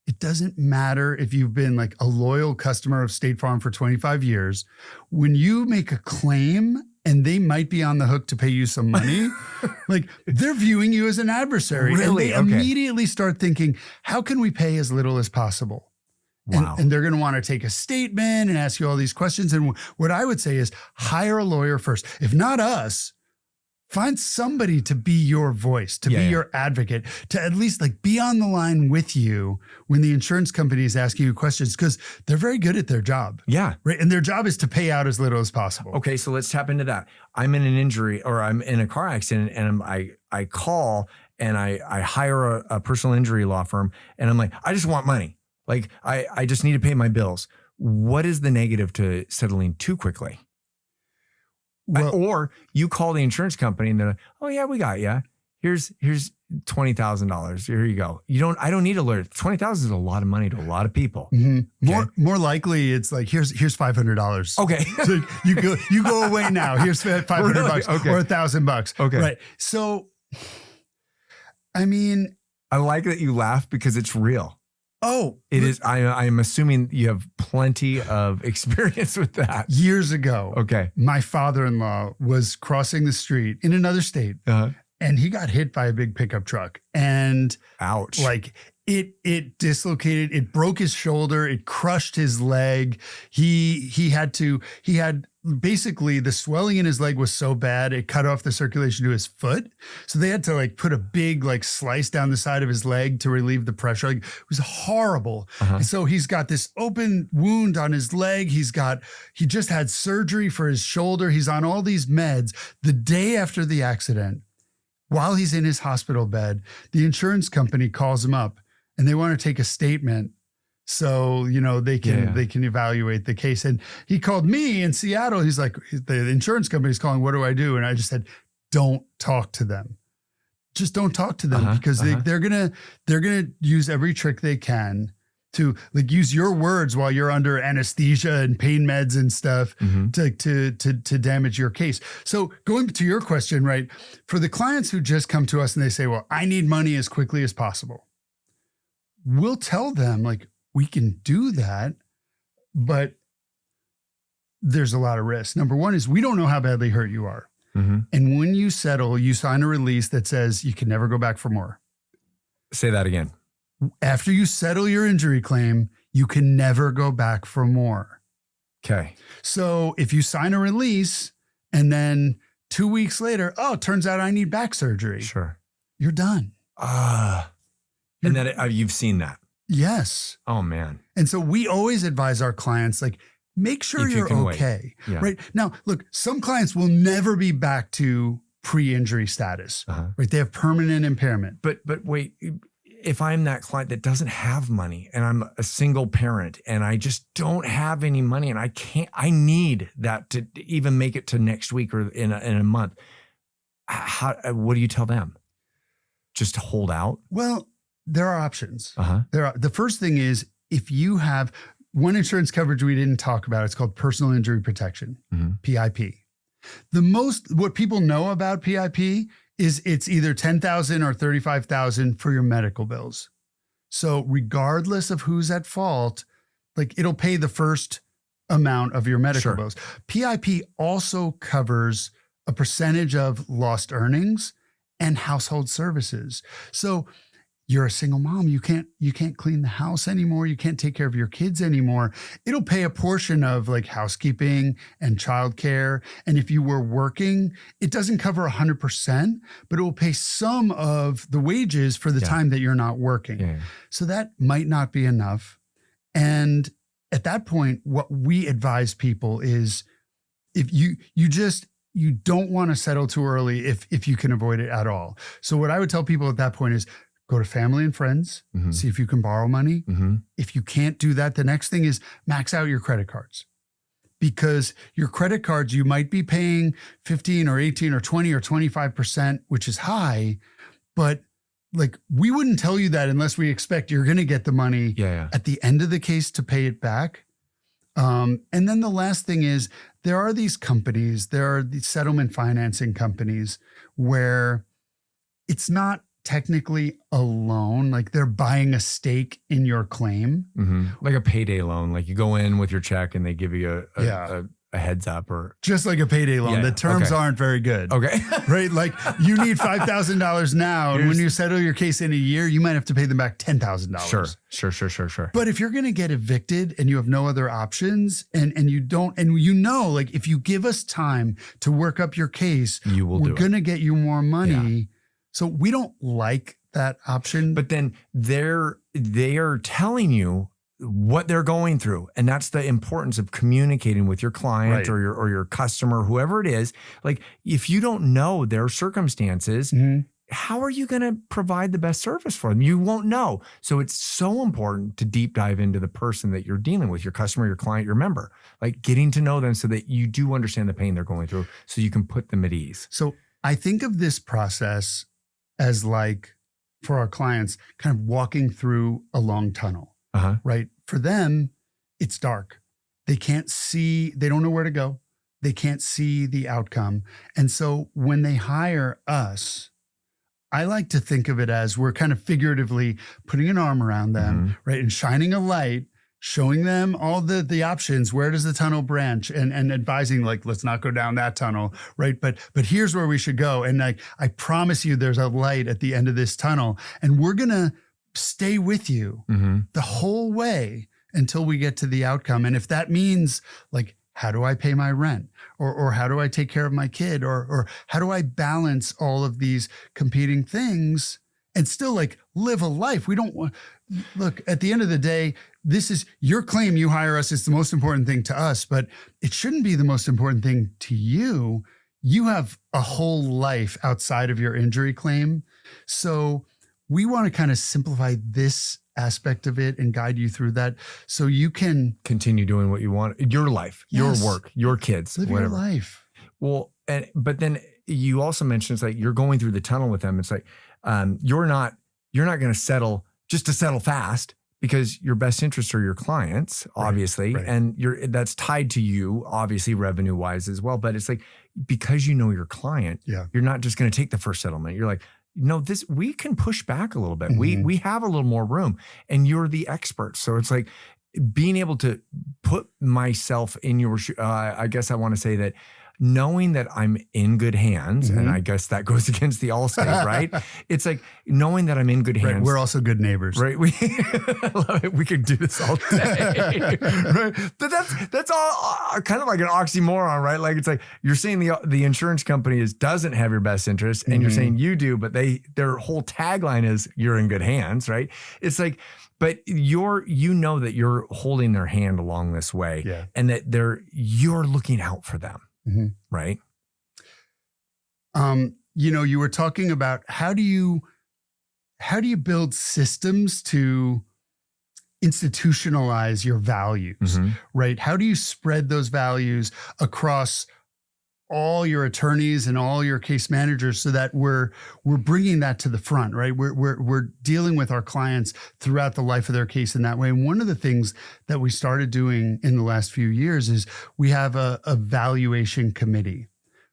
It doesn't matter if you've been like a loyal customer of State Farm for 25 years. When you make a claim and they might be on the hook to pay you some money, like they're viewing you as an adversary.
Really?
And they immediately start thinking, how can we pay as little as possible?
Wow.
And they're going to want to take a statement and ask you all these questions. And what I would say is hire a lawyer first. If not us, find somebody to be your voice, to be your advocate, to at least like be on the line with you when the insurance company is asking you questions, because they're very good at their job.
Yeah.
Right. And their job is to pay out as little as possible.
Okay. So let's tap into that. I'm in an injury or I'm in a car accident and I call and I hire a personal injury law firm and I'm like, I just want money. Like I just need to pay my bills. What is the negative to settling too quickly?
Well,
Or you call the insurance company and they're like, oh yeah, we got you. Here's $20,000. Here you go. I don't need a lawyer. $20,000 is a lot of money to a lot of people.
Mm-hmm.
Okay.
More likely it's like, here's $500.
Okay.
So you go away now. Here's $500
Okay.
or $1,000.
Okay.
Right. So, I mean,
I like that you laugh because it's real.
oh,
It is. I'm assuming you have plenty of experience with that.
years ago,
Okay.
my father-in-law was crossing the street in another state and he got hit by a big pickup truck and
Ouch.
like it dislocated, it broke his shoulder, it crushed his leg. He had basically the swelling in his leg was so bad it cut off the circulation to his foot. So they had to like put a big like slice down the side of his leg to relieve the pressure. Like, it was horrible. And so he's got this open wound on his leg. He just had surgery for his shoulder. He's on all these meds. The day after the accident, while he's in his hospital bed, the insurance company calls him up and they want to take a statement so, they can evaluate the case. And he called me in Seattle. He's like, the insurance company's calling, what do I do? And I just said, don't talk to them. Just don't talk to them because they're going to use every trick they can to like use your words while you're under anesthesia and pain meds and stuff to damage your case. So going to your question, right? For the clients who just come to us and they say, well, I need money as quickly as possible. We'll tell them like, we can do that, but there's a lot of risk. Number one is we don't know how badly hurt you are. And when you settle, you sign a release that says you can never go back for more.
Say that again.
After you settle your injury claim, you can never go back for more.
Okay.
So if you sign a release and then 2 weeks later, oh, it turns out I need back surgery.
Sure.
You're done.
And that you've seen that.
Yes.
Oh man.
And so we always advise our clients, like, make sure you're okay.
Yeah.
Right. Now, look, some clients will never be back to pre-injury status. Right. They have permanent impairment.
But wait, if I'm that client that doesn't have money and I'm a single parent and I just don't have any money and I need that to even make it to next week or in a month. What do you tell them? Just to hold out?
Well, there are options. The first thing is, if you have one insurance coverage we didn't talk about, it's called personal injury protection, PIP. What people know about PIP is it's either $10,000 or $35,000 for your medical bills. So regardless of who's at fault, like it'll pay the first amount of your medical bills. PIP also covers a percentage of lost earnings and household services. So you're a single mom, you can't clean the house anymore, you can't take care of your kids anymore. It'll pay a portion of like housekeeping and childcare. And if you were working, it doesn't cover 100%, but it will pay some of the wages for the time that you're not working. So that might not be enough. And at that point, what we advise people is, if you don't want to settle too early if you can avoid it at all. So what I would tell people at that point is, go to family and friends, see if you can borrow money. If you can't do that, the next thing is max out your credit cards. Because your credit cards, you might be paying 15 or 18 or 20 or 25%, which is high, but like we wouldn't tell you that unless we expect you're going to get the money at the end of the case to pay it back. And then the last thing is, there are these settlement financing companies where it's not technically a loan, like they're buying a stake in your claim.
Like a payday loan. Like you go in with your check and they give you a a heads up or
just like a payday loan. The terms aren't very good.
Okay.
Right? Like you need $5,000 now. And when you settle your case in a year, you might have to pay them back $10,000.
Sure.
But if you're going to get evicted and you have no other options and you don't, and you know, like if you give us time to work up your case, we're going to get you more money. Yeah. So we don't like that option.
But then they are telling you what they're going through. And that's the importance of communicating with your client or your customer, whoever it is. Like if you don't know their circumstances, how are you going to provide the best service for them? You won't know. So it's so important to deep dive into the person that you're dealing with, your customer, your client, your member, like getting to know them so that you do understand the pain they're going through so you can put them at ease.
So I think of this process as like for our clients, kind of walking through a long tunnel, right? For them, it's dark. They can't see, they don't know where to go. They can't see the outcome. And so when they hire us, I like to think of it as we're kind of figuratively putting an arm around them, right? And shining a light, showing them all the options. Where does the tunnel branch? And advising like, let's not go down that tunnel, right? But here's where we should go. And I promise you there's a light at the end of this tunnel. And we're going to stay with you the whole way until we get to the outcome. And if that means like, how do I pay my rent? Or how do I take care of my kid? Or how do I balance all of these competing things and still like live a life? We don't want, look, at the end of the day, this is your claim. You hire us. It's the most important thing to us, but it shouldn't be the most important thing to you. You have a whole life outside of your injury claim. So we want to kind of simplify this aspect of it and guide you through that so you can
continue doing what you want, your life, your work, your kids,
live
whatever.
Your life.
Well, but then you also mentioned it's like you're going through the tunnel with them. It's like you're not going to settle just to settle fast because your best interests are your clients, obviously, and that's tied to you, obviously, revenue wise as well. But it's like because you know your client, you're not just going to take the first settlement. You're like, no, we can push back a little bit. We have a little more room, and you're the expert. So it's like being able to put myself in your shoe. I guess I want to say that knowing that I'm in good hands, and I guess that goes against the Allstate, right? It's like knowing that I'm in good hands.
Right. We're also good neighbors,
right? I love it. We could do this all day, right? But that's all kind of like an oxymoron, right? Like it's like you're saying the insurance company doesn't have your best interest, and you're saying you do, but their whole tagline is you're in good hands, right? It's like, but you know that you're holding their hand along this way, and that you're looking out for them. Right.
You were talking about how do you build systems to institutionalize your values, right? How do you spread those values across all your attorneys and all your case managers so that we're bringing that to the front, right? We're dealing with our clients throughout the life of their case in that way. And one of the things that we started doing in the last few years is we have a valuation committee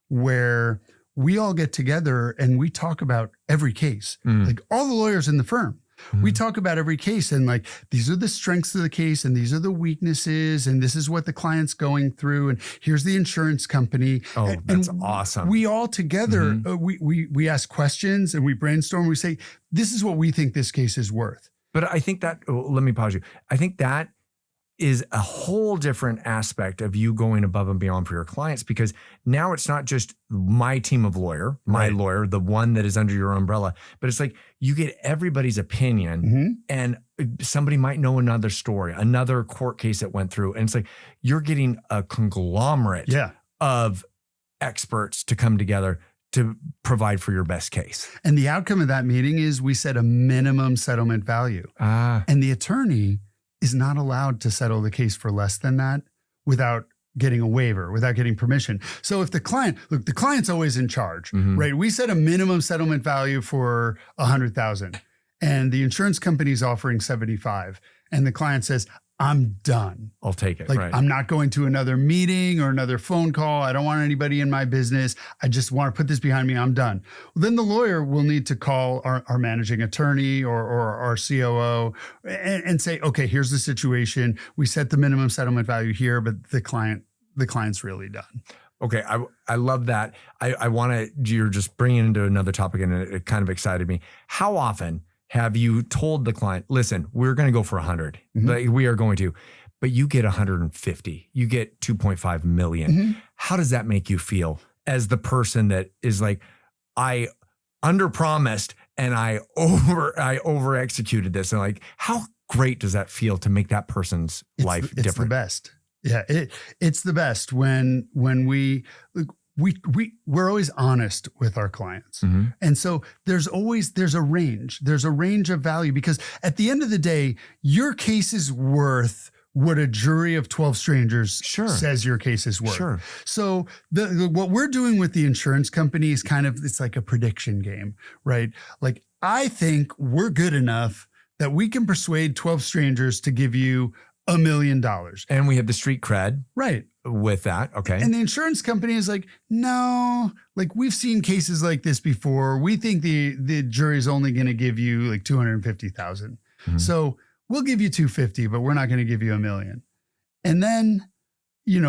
where we all get together and we talk about every case, like all the lawyers in the firm. We talk about every case and like, these are the strengths of the case and these are the weaknesses and this is what the client's going through and here's the insurance company.
Oh, that's awesome.
We all together, we ask questions and we brainstorm. We say, this is what we think this case is worth.
But I think that, let me pause you. I think that is a whole different aspect of you going above and beyond for your clients, because now it's not just my team of my lawyer, the one that is under your umbrella, but it's like you get everybody's opinion and somebody might know another story, another court case that went through. And it's like, you're getting a conglomerate of experts to come together to provide for your best case.
And the outcome of that meeting is we set a minimum settlement value. And the attorney is not allowed to settle the case for less than that without getting a waiver, without getting permission. So if the client's always in charge, right? We set a minimum settlement value for $100,000 and the insurance company is offering $75,000 and the client says, I'm done.
I'll take it.
Like, I'm not going to another meeting or another phone call. I don't want anybody in my business. I just want to put this behind me. I'm done. Well, then the lawyer will need to call our managing attorney or our COO and say, okay, here's the situation. We set the minimum settlement value here, but the client the client's really done.
Okay. I love that. I want to, you're just bringing into another topic and it kind of excited me. How often have you told the client, listen, we're going to go for 100. Like we are going to, but you get 150, you get 2.5 million. How does that make you feel as the person that is like, I under-promised and I over executed this? And like, how great does that feel to make that person's life different?
It's the best. Yeah, it's the best when we're always honest with our clients. And so there's a range of value, because at the end of the day, your case is worth what a jury of 12 strangers says your case is worth. So what we're doing with the insurance company is it's like a prediction game, right? Like, I think we're good enough that we can persuade 12 strangers to give you $1 million.
And we have the street cred.
Right.
With that. Okay.
And the insurance company is like, no, like, we've seen cases like this before. We think the jury's only going to give you like 250,000. So we'll give you 250, but we're not going to give you $1 million. And then,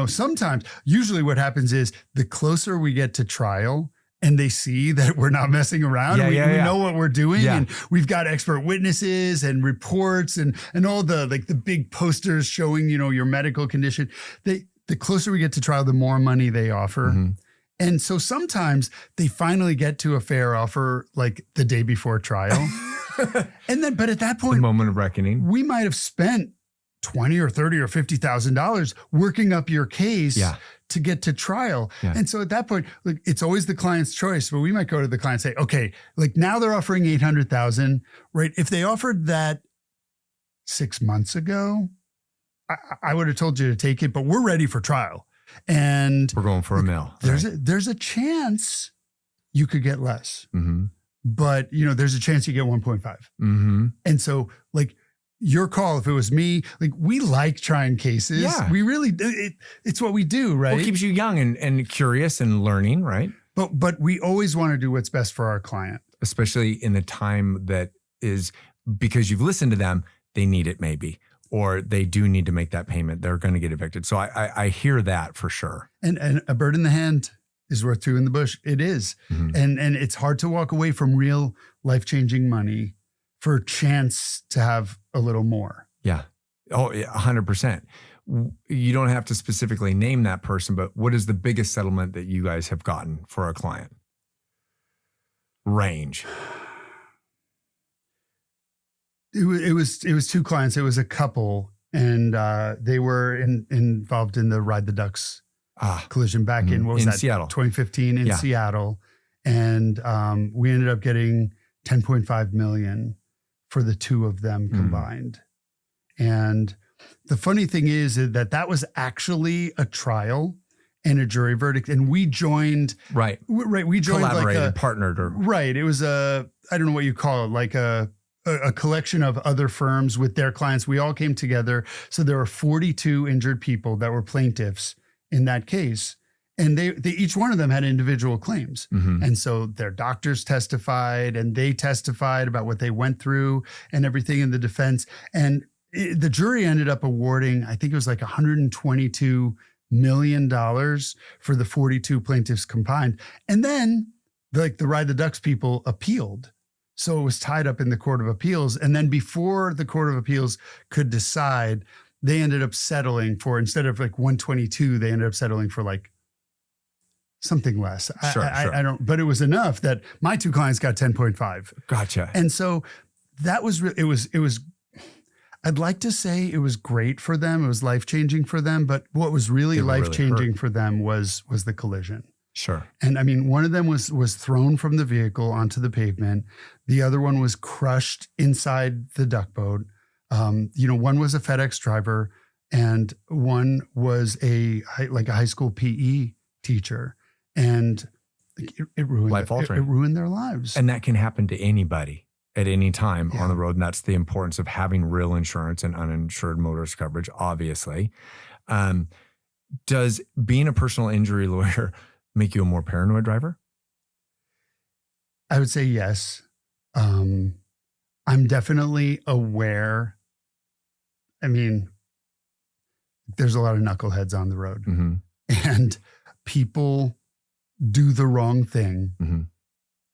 sometimes, usually what happens is the closer we get to trial and they see that we're not messing around, we know what we're doing, and we've got expert witnesses and reports and all the big posters showing, your medical condition. The closer we get to trial, the more money they offer. And so sometimes they finally get to a fair offer like the day before trial. And then, but at that point,
the moment of reckoning,
we might have spent $20 or $30 or $50,000 working up your case to get to trial. And so at that point, like, it's always the client's choice, but we might go to the client and say, okay, like, now they're offering 800,000, right? If they offered that 6 months ago, I would have told you to take it, but we're ready for trial. And
we're going for $1 million.
There's a chance you could get less, but there's a chance you get 1.5. And so, like, your call, if it was me, like, we like trying cases. Yeah. We really do. It's what we do, right?
Well, it keeps you young and curious and learning, right?
But we always want to do what's best for our client.
Especially in the time that is, because you've listened to them, they need it maybe, or they do need to make that payment. They're going to get evicted. So I hear that for sure.
And a bird in the hand is worth two in the bush. It is. And it's hard to walk away from real life-changing money for a chance to have a little more.
Yeah. Oh, 100%. You don't have to specifically name that person, but what is the biggest settlement that you guys have gotten for a client? Range.
It was two clients. It was a couple, and they were involved in the Ride the Ducks collision back in, what was that?
Seattle.
2015 in Seattle. And we ended up getting $10.5 million for the two of them combined. And the funny thing is that was actually a trial and a jury verdict. And we joined. Right. We joined,
collaborated, partnered.
Right. It was I don't know what you call it, like a collection of other firms with their clients. We all came together. So there were 42 injured people that were plaintiffs in that case. And they each one of them had individual claims. And so their doctors testified, and they testified about what they went through and everything in the defense. And the jury ended up awarding, I think it was like $122 million for the 42 plaintiffs combined. And then the Ride the Ducks people appealed. So it was tied up in the Court of Appeals. And then before the Court of Appeals could decide, they ended up settling for, instead of like 122, they ended up settling for like something less.
Sure.
I don't, but it was enough that my two clients got 10.5.
Gotcha.
And so that was, it was, I'd like to say it was great for them. It was life-changing for them. But what was really life-changing for them was the collision.
Sure.
And I mean, one of them was thrown from the vehicle onto the pavement. The other one was crushed inside the duck boat. One was a FedEx driver, and one was a high school PE teacher. And it ruined their lives.
And that can happen to anybody at any time on the road. And that's the importance of having real insurance and uninsured motorist coverage, obviously. Does being a personal injury lawyer make you a more paranoid driver?
I would say yes. I'm definitely aware. I mean, there's a lot of knuckleheads on the road. And people do the wrong thing
Mm-hmm.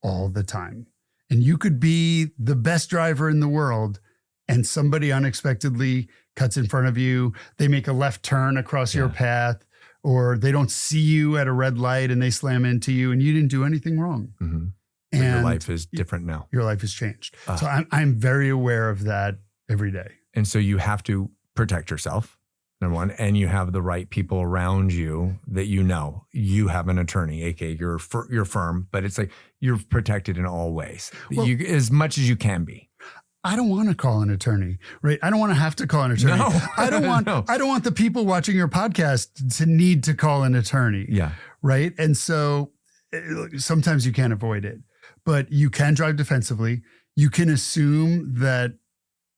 all the time. And you could be the best driver in the world and somebody unexpectedly cuts in front of you. They make a left turn across your path, or they don't see you at a red light and they slam into you and you didn't do anything wrong.
Mm-hmm.
And
your life is different now.
Your life has changed. So I'm very aware of that every day. And
so you have to protect yourself, number one, and you have the right people around you that you have an attorney, aka your firm, but it's like you're protected in all ways, as much as you can be.
I don't want to call an attorney, right? I don't want to have to call an attorney.
No.
I don't want the people watching your podcast to need to call an attorney.
Yeah.
Right. And so sometimes you can't avoid it, but you can drive defensively. You can assume that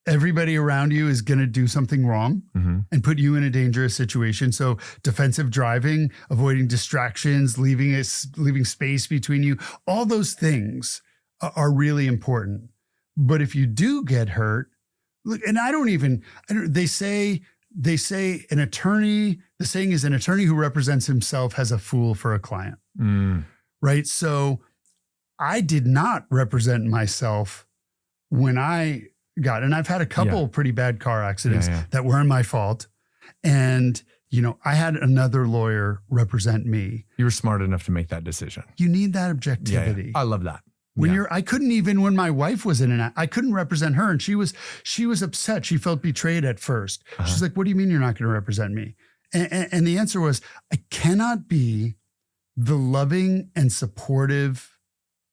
everybody around you is going to do something wrong and put you in a dangerous situation. So defensive driving, avoiding distractions, leaving space between you, all those things are really important. But if you do get hurt, look, and they say an attorney, the saying is an attorney who represents himself has a fool for a client. Right. So I did not represent myself when I and I've had a couple pretty bad car accidents that weren't my fault. And, I had another lawyer represent me.
You were smart enough to make that decision.
You need that objectivity.
I love that.
I couldn't even, when my wife was in I couldn't represent her, and she was upset. She felt betrayed at first. She's like, "What do you mean you're not going to represent me?" And the answer was, I cannot be the loving and supportive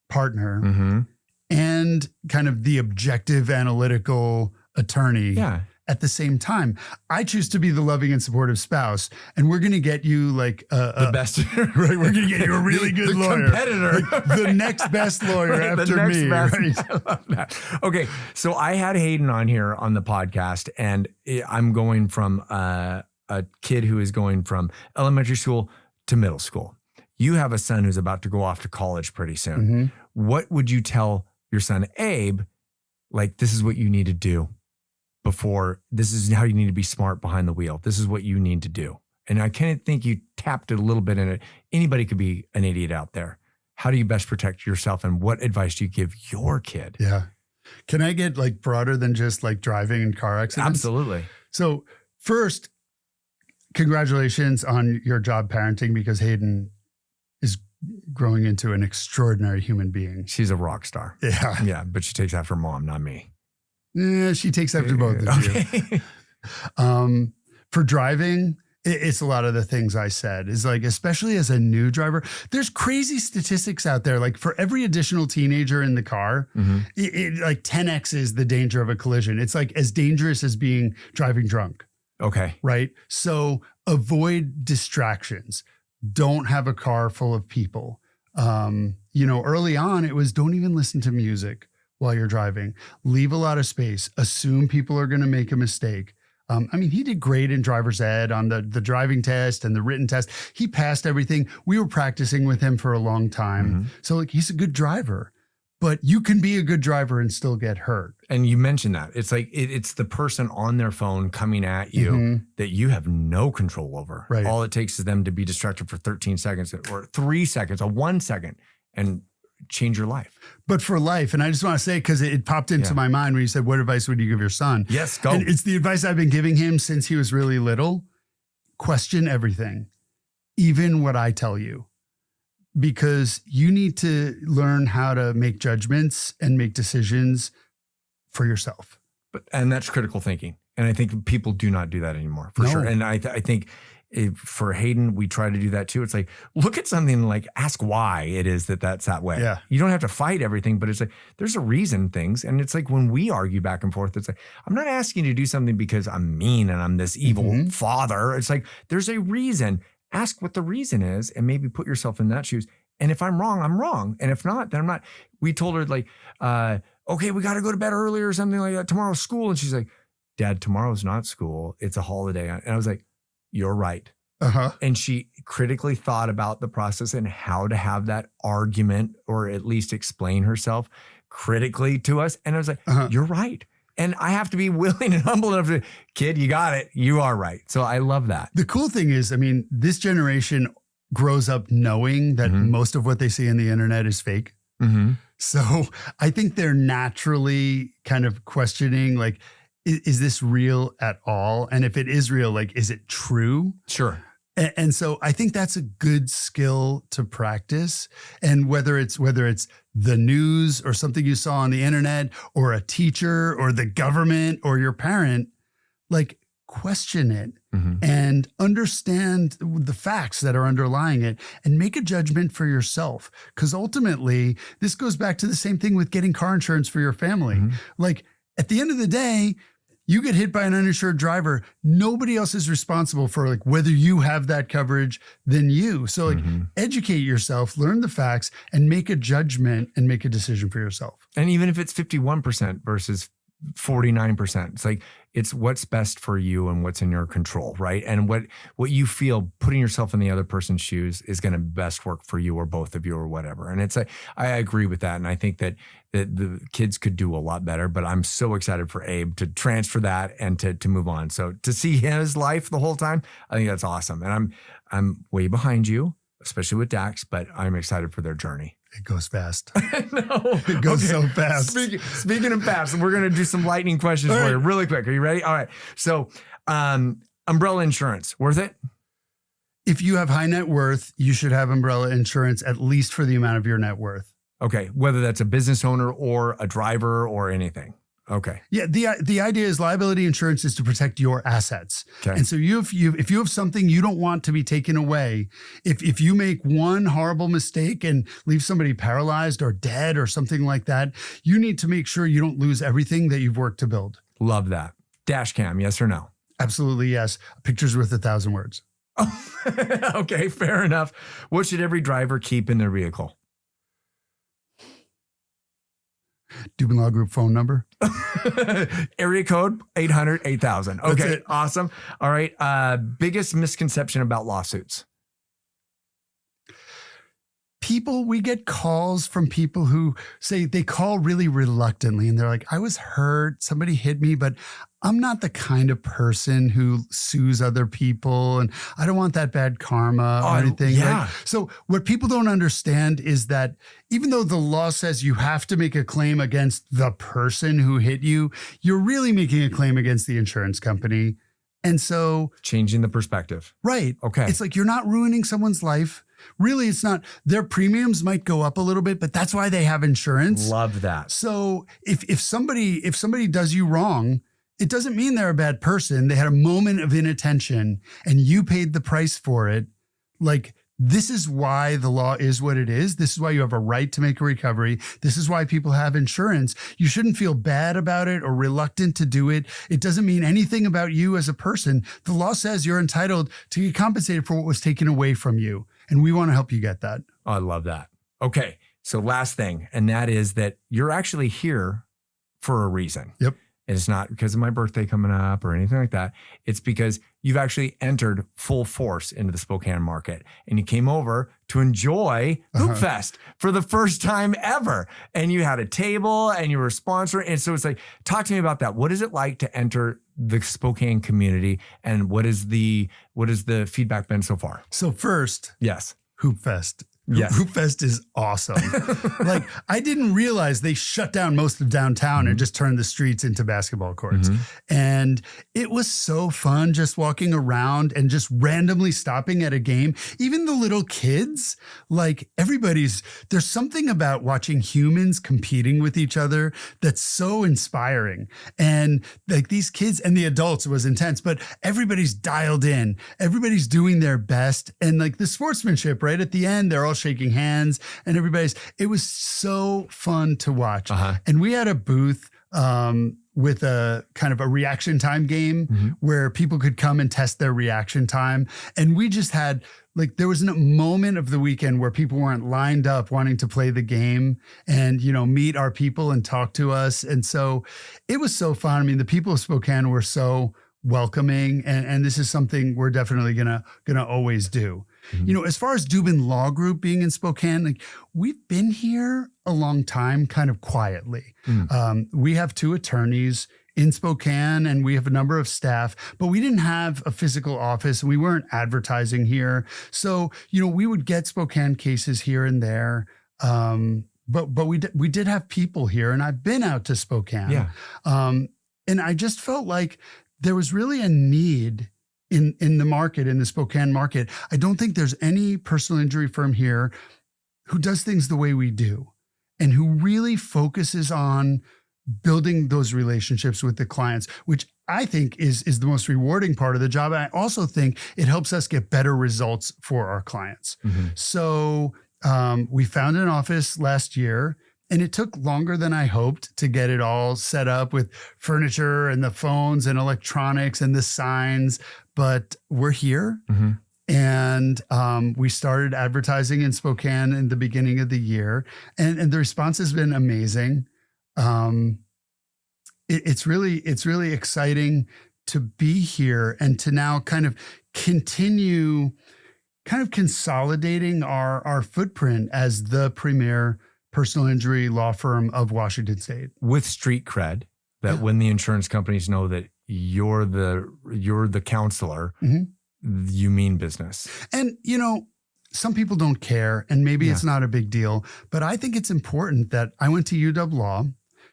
partner and kind of the objective analytical attorney at the same time. I choose to be the loving and supportive spouse, and we're going to get you the best. Right, we're going to get you a really good lawyer,
competitor,
the next best lawyer after me. Right?
I love that. Okay, so I had Hayden on here on the podcast, and I'm going from a kid who is going from elementary school to middle school. You have a son who's about to go off to college pretty soon. What would you tell your son, Abe? Like, this is what you need to do. This is how you need to be smart behind the wheel. This is what you need to do. And I kind of think you tapped it a little bit in it. Anybody could be an idiot out there. How do you best protect yourself, and what advice do you give your kid?
Yeah. Can I get broader than just driving and car accidents?
Absolutely.
So first, congratulations on your job parenting, because Hayden is growing into an extraordinary human being.
She's a rock star.
Yeah.
Yeah. But she takes after mom, not me.
Yeah, she takes after both of you. For driving, it's a lot of the things I said. Is especially as a new driver, there's crazy statistics out there. For every additional teenager in the car, it 10x is the danger of a collision. It's as dangerous as driving drunk.
Okay.
Right. So avoid distractions. Don't have a car full of people. Early on, it was don't even listen to music while you're driving. Leave a lot of space. Assume people are going to make a mistake. He did great in driver's ed on the driving test and the written test. He passed everything. We were practicing with him for a long time. So he's a good driver, but you can be a good driver and still get hurt.
And you mentioned that. It's it's the person on their phone coming at you that you have no control over.
Right.
All it takes is them to be distracted for 13 seconds or 3 seconds or 1 second and change your life.
But for life, and I just want to say, because it popped into my mind when you said, what advice would you give your son?
Yes, go.
And it's the advice I've been giving him since he was really little. Question everything, even what I tell you, because you need to learn how to make judgments and make decisions for yourself.
And that's critical thinking. And I think people do not do that anymore, for sure. And I think for Hayden, we try to do that too. It's look at something, ask why it is that's that way.
Yeah.
You don't have to fight everything, but it's there's a reason things. And it's when we argue back and forth, it's I'm not asking you to do something because I'm mean and I'm this evil father. It's there's a reason. Ask what the reason is and maybe put yourself in that shoes. And if I'm wrong, I'm wrong. And if not, then I'm not. We told her okay, we got to go to bed early or something like that. Tomorrow's school. And she's like, Dad, tomorrow's not school. It's a holiday. And I was like, you're right. And she critically thought about the process and how to have that argument or at least explain herself critically to us. And I was like, you're right. And I have to be willing and humble enough to, kid, you got it. You are right. So I love that.
The cool thing is, I mean, this generation grows up knowing that most of what they see on the internet is fake. So I think they're naturally kind of questioning, like, is this real at all? And if it is real, like, is it true?
Sure.
And so I think that's a good skill to practice. And whether it's the news or something you saw on the internet or a teacher or the government or your parent, like, question it and understand the facts that are underlying it and make a judgment for yourself. Because ultimately, this goes back to the same thing with getting car insurance for your family. Like, at the end of the day, you get hit by an uninsured driver, nobody else is responsible for, like, whether you have that coverage than you. So, like, educate yourself, learn the facts, and make a judgment and make a decision for yourself.
And even if it's 51% versus 49%, it's like, it's what's best for you and what's in your control, right? And what you feel, putting yourself in the other person's shoes is going to best work for you or both of you or whatever. And it's like, I agree with that. And I think that the kids could do a lot better, but I'm so excited for Abe to transfer that and to move on. So to see his life the whole time, I think that's awesome. And I'm way behind you, especially with Dax, but I'm excited for their journey.
It goes fast.
No,
it goes so fast.
Speaking of fast, we're going to do some lightning questions for you really quick. Are you ready? All right. So, umbrella insurance, worth it?
If you have high net worth, you should have umbrella insurance, at least for the amount of your net worth.
Okay. Whether that's a business owner or a driver or anything. Okay.
Yeah. The idea is liability insurance is to protect your assets.
Okay.
And so if you have something you don't want to be taken away, if you make one horrible mistake and leave somebody paralyzed or dead or something like that, you need to make sure you don't lose everything that you've worked to build.
Love that. Dash cam, yes or no?
Absolutely yes. A picture's worth 1,000 words.
Okay, fair enough. What should every driver keep in their vehicle?
Dubin Law Group phone number.
Area code 800-8000. Okay, awesome. All right. Biggest misconception about lawsuits.
We get calls from people who say they call really reluctantly and they're like, I was hurt, somebody hit me, but I'm not the kind of person who sues other people and I don't want that bad karma or anything.
Yeah.
Right? So what people don't understand is that even though the law says you have to make a claim against the person who hit you, you're really making a claim against the insurance company. And so
changing the perspective.
Right.
Okay.
It's like you're not ruining someone's life. Really, it's not. Their premiums might go up a little bit, but that's why they have insurance.
Love that.
So if somebody does you wrong, it doesn't mean they're a bad person. They had a moment of inattention and you paid the price for it. Like, this is why the law is what it is. This is why you have a right to make a recovery. This is why people have insurance. You shouldn't feel bad about it or reluctant to do it. It doesn't mean anything about you as a person. The law says you're entitled to get compensated for what was taken away from you. And we want to help you get that.
Oh, I love that. Okay. So last thing, and that is that you're actually here for a reason.
Yep.
And it's not because of my birthday coming up or anything like that. It's because you've actually entered full force into the Spokane market and you came over to enjoy Hoop Fest for the first time ever. And you had a table and you were sponsoring. And so it's like, talk to me about that. What is it like to enter the Spokane community and what is the feedback been so far?
So first,
yes,
Hoop Fest.
Yes.
Hoop Fest is awesome. Like, I didn't realize they shut down most of downtown and just turned the streets into basketball courts. And it was so fun just walking around and just randomly stopping at a game. Even the little kids, like, there's something about watching humans competing with each other that's so inspiring. And like, these kids and the adults, it was intense, but everybody's dialed in. Everybody's doing their best. And like the sportsmanship, right at the end, they're all shaking hands and it was so fun to watch. And we had a booth with a kind of a reaction time game where people could come and test their reaction time. And we just had, like, there was a moment of the weekend where people weren't lined up wanting to play the game and, meet our people and talk to us. And so it was so fun. I mean, the people of Spokane were so welcoming, and this is something we're definitely gonna always do. As far as Dubin Law Group being in Spokane, like, we've been here a long time, kind of quietly. We have 2 attorneys in Spokane, and we have a number of staff, but we didn't have a physical office and we weren't advertising here. So, we would get Spokane cases here and there. But we did have people here, and I've been out to Spokane.
Yeah.
And I just felt like there was really a need in the market, in the Spokane market. I don't think there's any personal injury firm here who does things the way we do and who really focuses on building those relationships with the clients, which I think is the most rewarding part of the job. And I also think it helps us get better results for our clients. Mm-hmm. So we found an office last year, and it took longer than I hoped to get it all set up with furniture and the phones and electronics and the signs, but we're here. Mm-hmm. And we started advertising in Spokane in the beginning of the year, and the response has been amazing. It's really exciting to be here and to now kind of continue kind of consolidating our footprint as the premier personal injury law firm of Washington State.
With street cred, that when the insurance companies know that you're the counselor, mm-hmm. you mean business.
And, some people don't care, and maybe it's not a big deal, but I think it's important that I went to UW Law.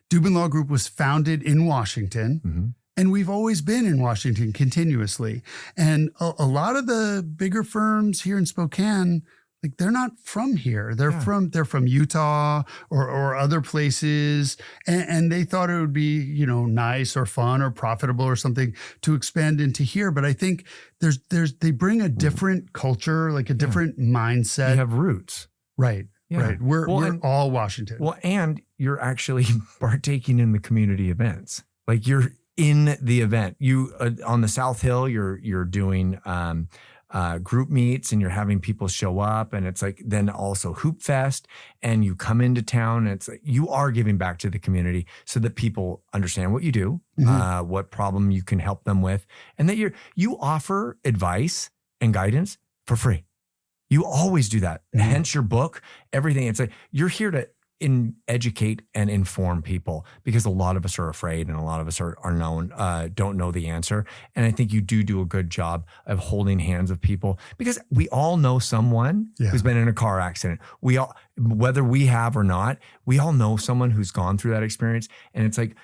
Dubin Law Group was founded in Washington, mm-hmm. and we've always been in Washington continuously. And a lot of the bigger firms here in Spokane, like, they're not from here. They're from Utah or other places. And they thought it would be, nice or fun or profitable or something to expand into here. But I think they bring a different culture, like a different mindset.
You have roots.
Right. Yeah. Right. We're all Washington.
Well, and you're actually partaking in the community events. Like, you're in the event. You on the South Hill, you're doing group meets, and you're having people show up, and it's like, then also Hoop Fest, and you come into town, and it's like you are giving back to the community so that people understand what you do, mm-hmm. What problem you can help them with, and that you offer advice and guidance for free. You always do that. Mm-hmm. Hence your book, everything. It's like you're here to educate and inform people, because a lot of us are afraid, and a lot of us don't know the answer. And I think you do a good job of holding hands of people, because we all know someone who's been in a car accident. We all, whether we have or not, we all know someone who's gone through that experience. And it's like,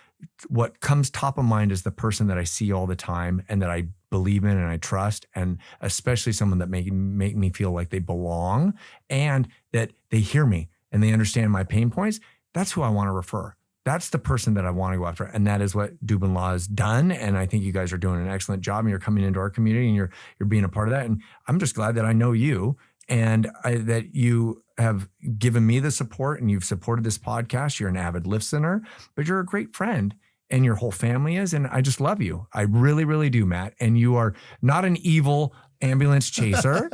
what comes top of mind is the person that I see all the time and that I believe in and I trust, and especially someone that make me feel like they belong and that they hear me and they understand my pain points. That's who I want to refer. That's the person that I want to go after. And that is what Dubin Law has done. And I think you guys are doing an excellent job, and you're coming into our community, and you're being a part of that. And I'm just glad that I know you, and that you have given me the support, and you've supported this podcast. You're an avid listener, but you're a great friend, and your whole family is. And I just love you. I really, really do, Matt. And you are not an evil ambulance chaser,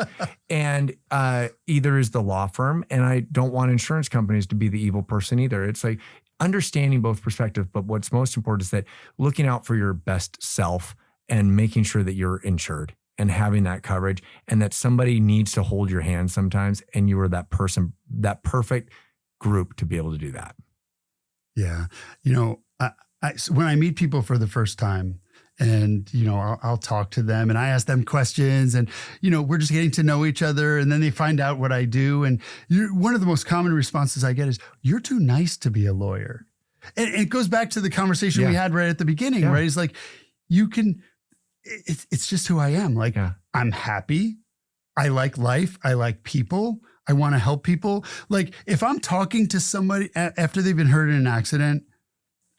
and either is the law firm. And I don't want insurance companies to be the evil person either. It's like understanding both perspectives. But what's most important is that looking out for your best self and making sure that you're insured and having that coverage, and that somebody needs to hold your hand sometimes. And you are that person, that perfect group to be able to do that.
Yeah. When I meet people for the first time, and, I'll talk to them, and I ask them questions, and, we're just getting to know each other, and then they find out what I do. And one of the most common responses I get is, "You're too nice to be a lawyer." And it goes back to the conversation we had right at the beginning, right? It's like, it's just who I am. Like, I'm happy. I like life. I like people. I want to help people. Like, if I'm talking to somebody after they've been hurt in an accident,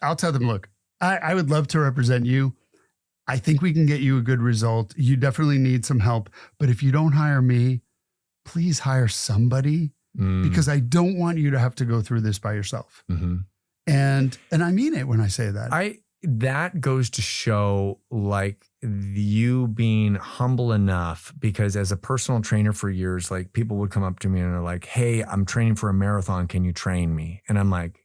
I'll tell them, look, I would love to represent you. I think we can get you a good result. You definitely need some help. But if you don't hire me, please hire somebody, because I don't want you to have to go through this by yourself. Mm-hmm. And I mean it when I say that.
That goes to show, like, you being humble enough, because as a personal trainer for years, like, people would come up to me and they're like, "Hey, I'm training for a marathon. Can you train me?" And I'm like,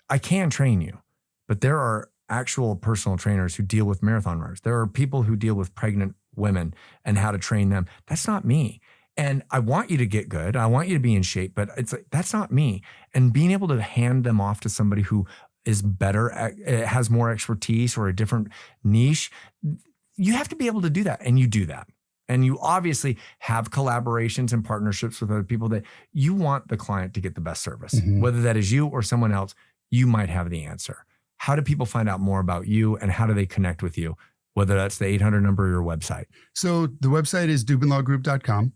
I can train you, but there are actual personal trainers who deal with marathon runners. There are people who deal with pregnant women and how to train them. That's not me. And I want you to get good. I want you to be in shape, but it's like, that's not me. And being able to hand them off to somebody who is better, it has more expertise or a different niche, you have to be able to do that. And you do that. And you obviously have collaborations and partnerships with other people that you want the client to get the best service. Whether that is you or someone else, you might have the answer. How do people find out more about you and how do they connect with you? Whether that's the 800 number or your website.
So the website is dubinlawgroup.com.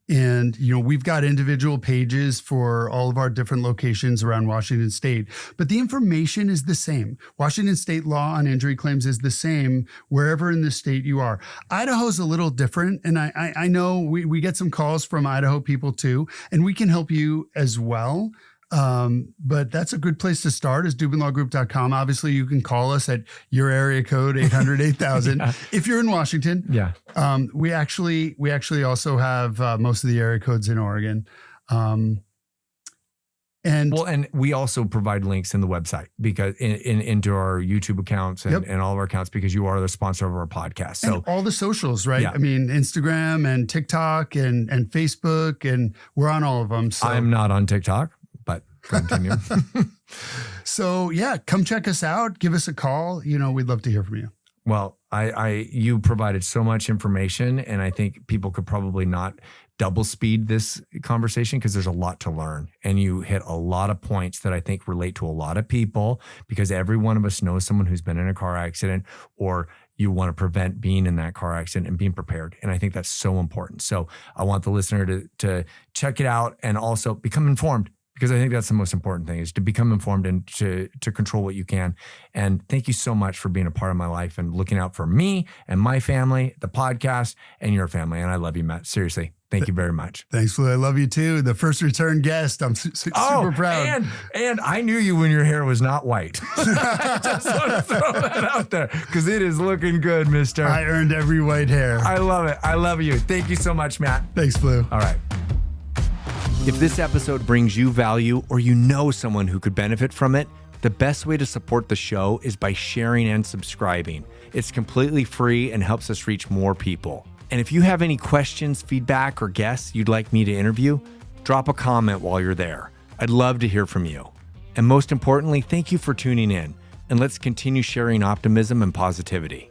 And, we've got individual pages for all of our different locations around Washington State, but the information is the same. Washington State law on injury claims is the same wherever in the state you are. Idaho's a little different. And I know we get some calls from Idaho people too, and we can help you as well. But that's a good place to start is dubinlawgroup.com. Obviously, you can call us at your area code 800-8000 if you're in Washington.
Yeah.
We actually also have most of the area codes in Oregon. And
we also provide links in the website because into our YouTube accounts and all of our accounts because you are the sponsor of our podcast. So
and all the socials, right?
Yeah.
I mean, Instagram and TikTok and Facebook, and we're on all of them. So
I'm not on TikTok. But continue.
So come check us out. Give us a call. We'd love to hear from you.
Well, you provided so much information, and I think people could probably not double speed this conversation because there's a lot to learn. And you hit a lot of points that I think relate to a lot of people because every one of us knows someone who's been in a car accident or you want to prevent being in that car accident and being prepared. And I think that's so important. So I want the listener to check it out and also become informed. Because I think that's the most important thing is to become informed and to control what you can. And thank you so much for being a part of my life and looking out for me and my family, the podcast, and your family. And I love you, Matt. Seriously. Thank you very much.
Thanks, Flu. I love you too. The first return guest. I'm super proud.
And I knew you when your hair was not white. I just want to throw that out there because it is looking good, mister.
I earned every white hair.
I love it. I love you. Thank you so much, Matt.
Thanks, Flu.
All right. If this episode brings you value or you know someone who could benefit from it, the best way to support the show is by sharing and subscribing. It's completely free and helps us reach more people. And if you have any questions, feedback, or guests you'd like me to interview, drop a comment while you're there. I'd love to hear from you. And most importantly, thank you for tuning in. And let's continue sharing optimism and positivity.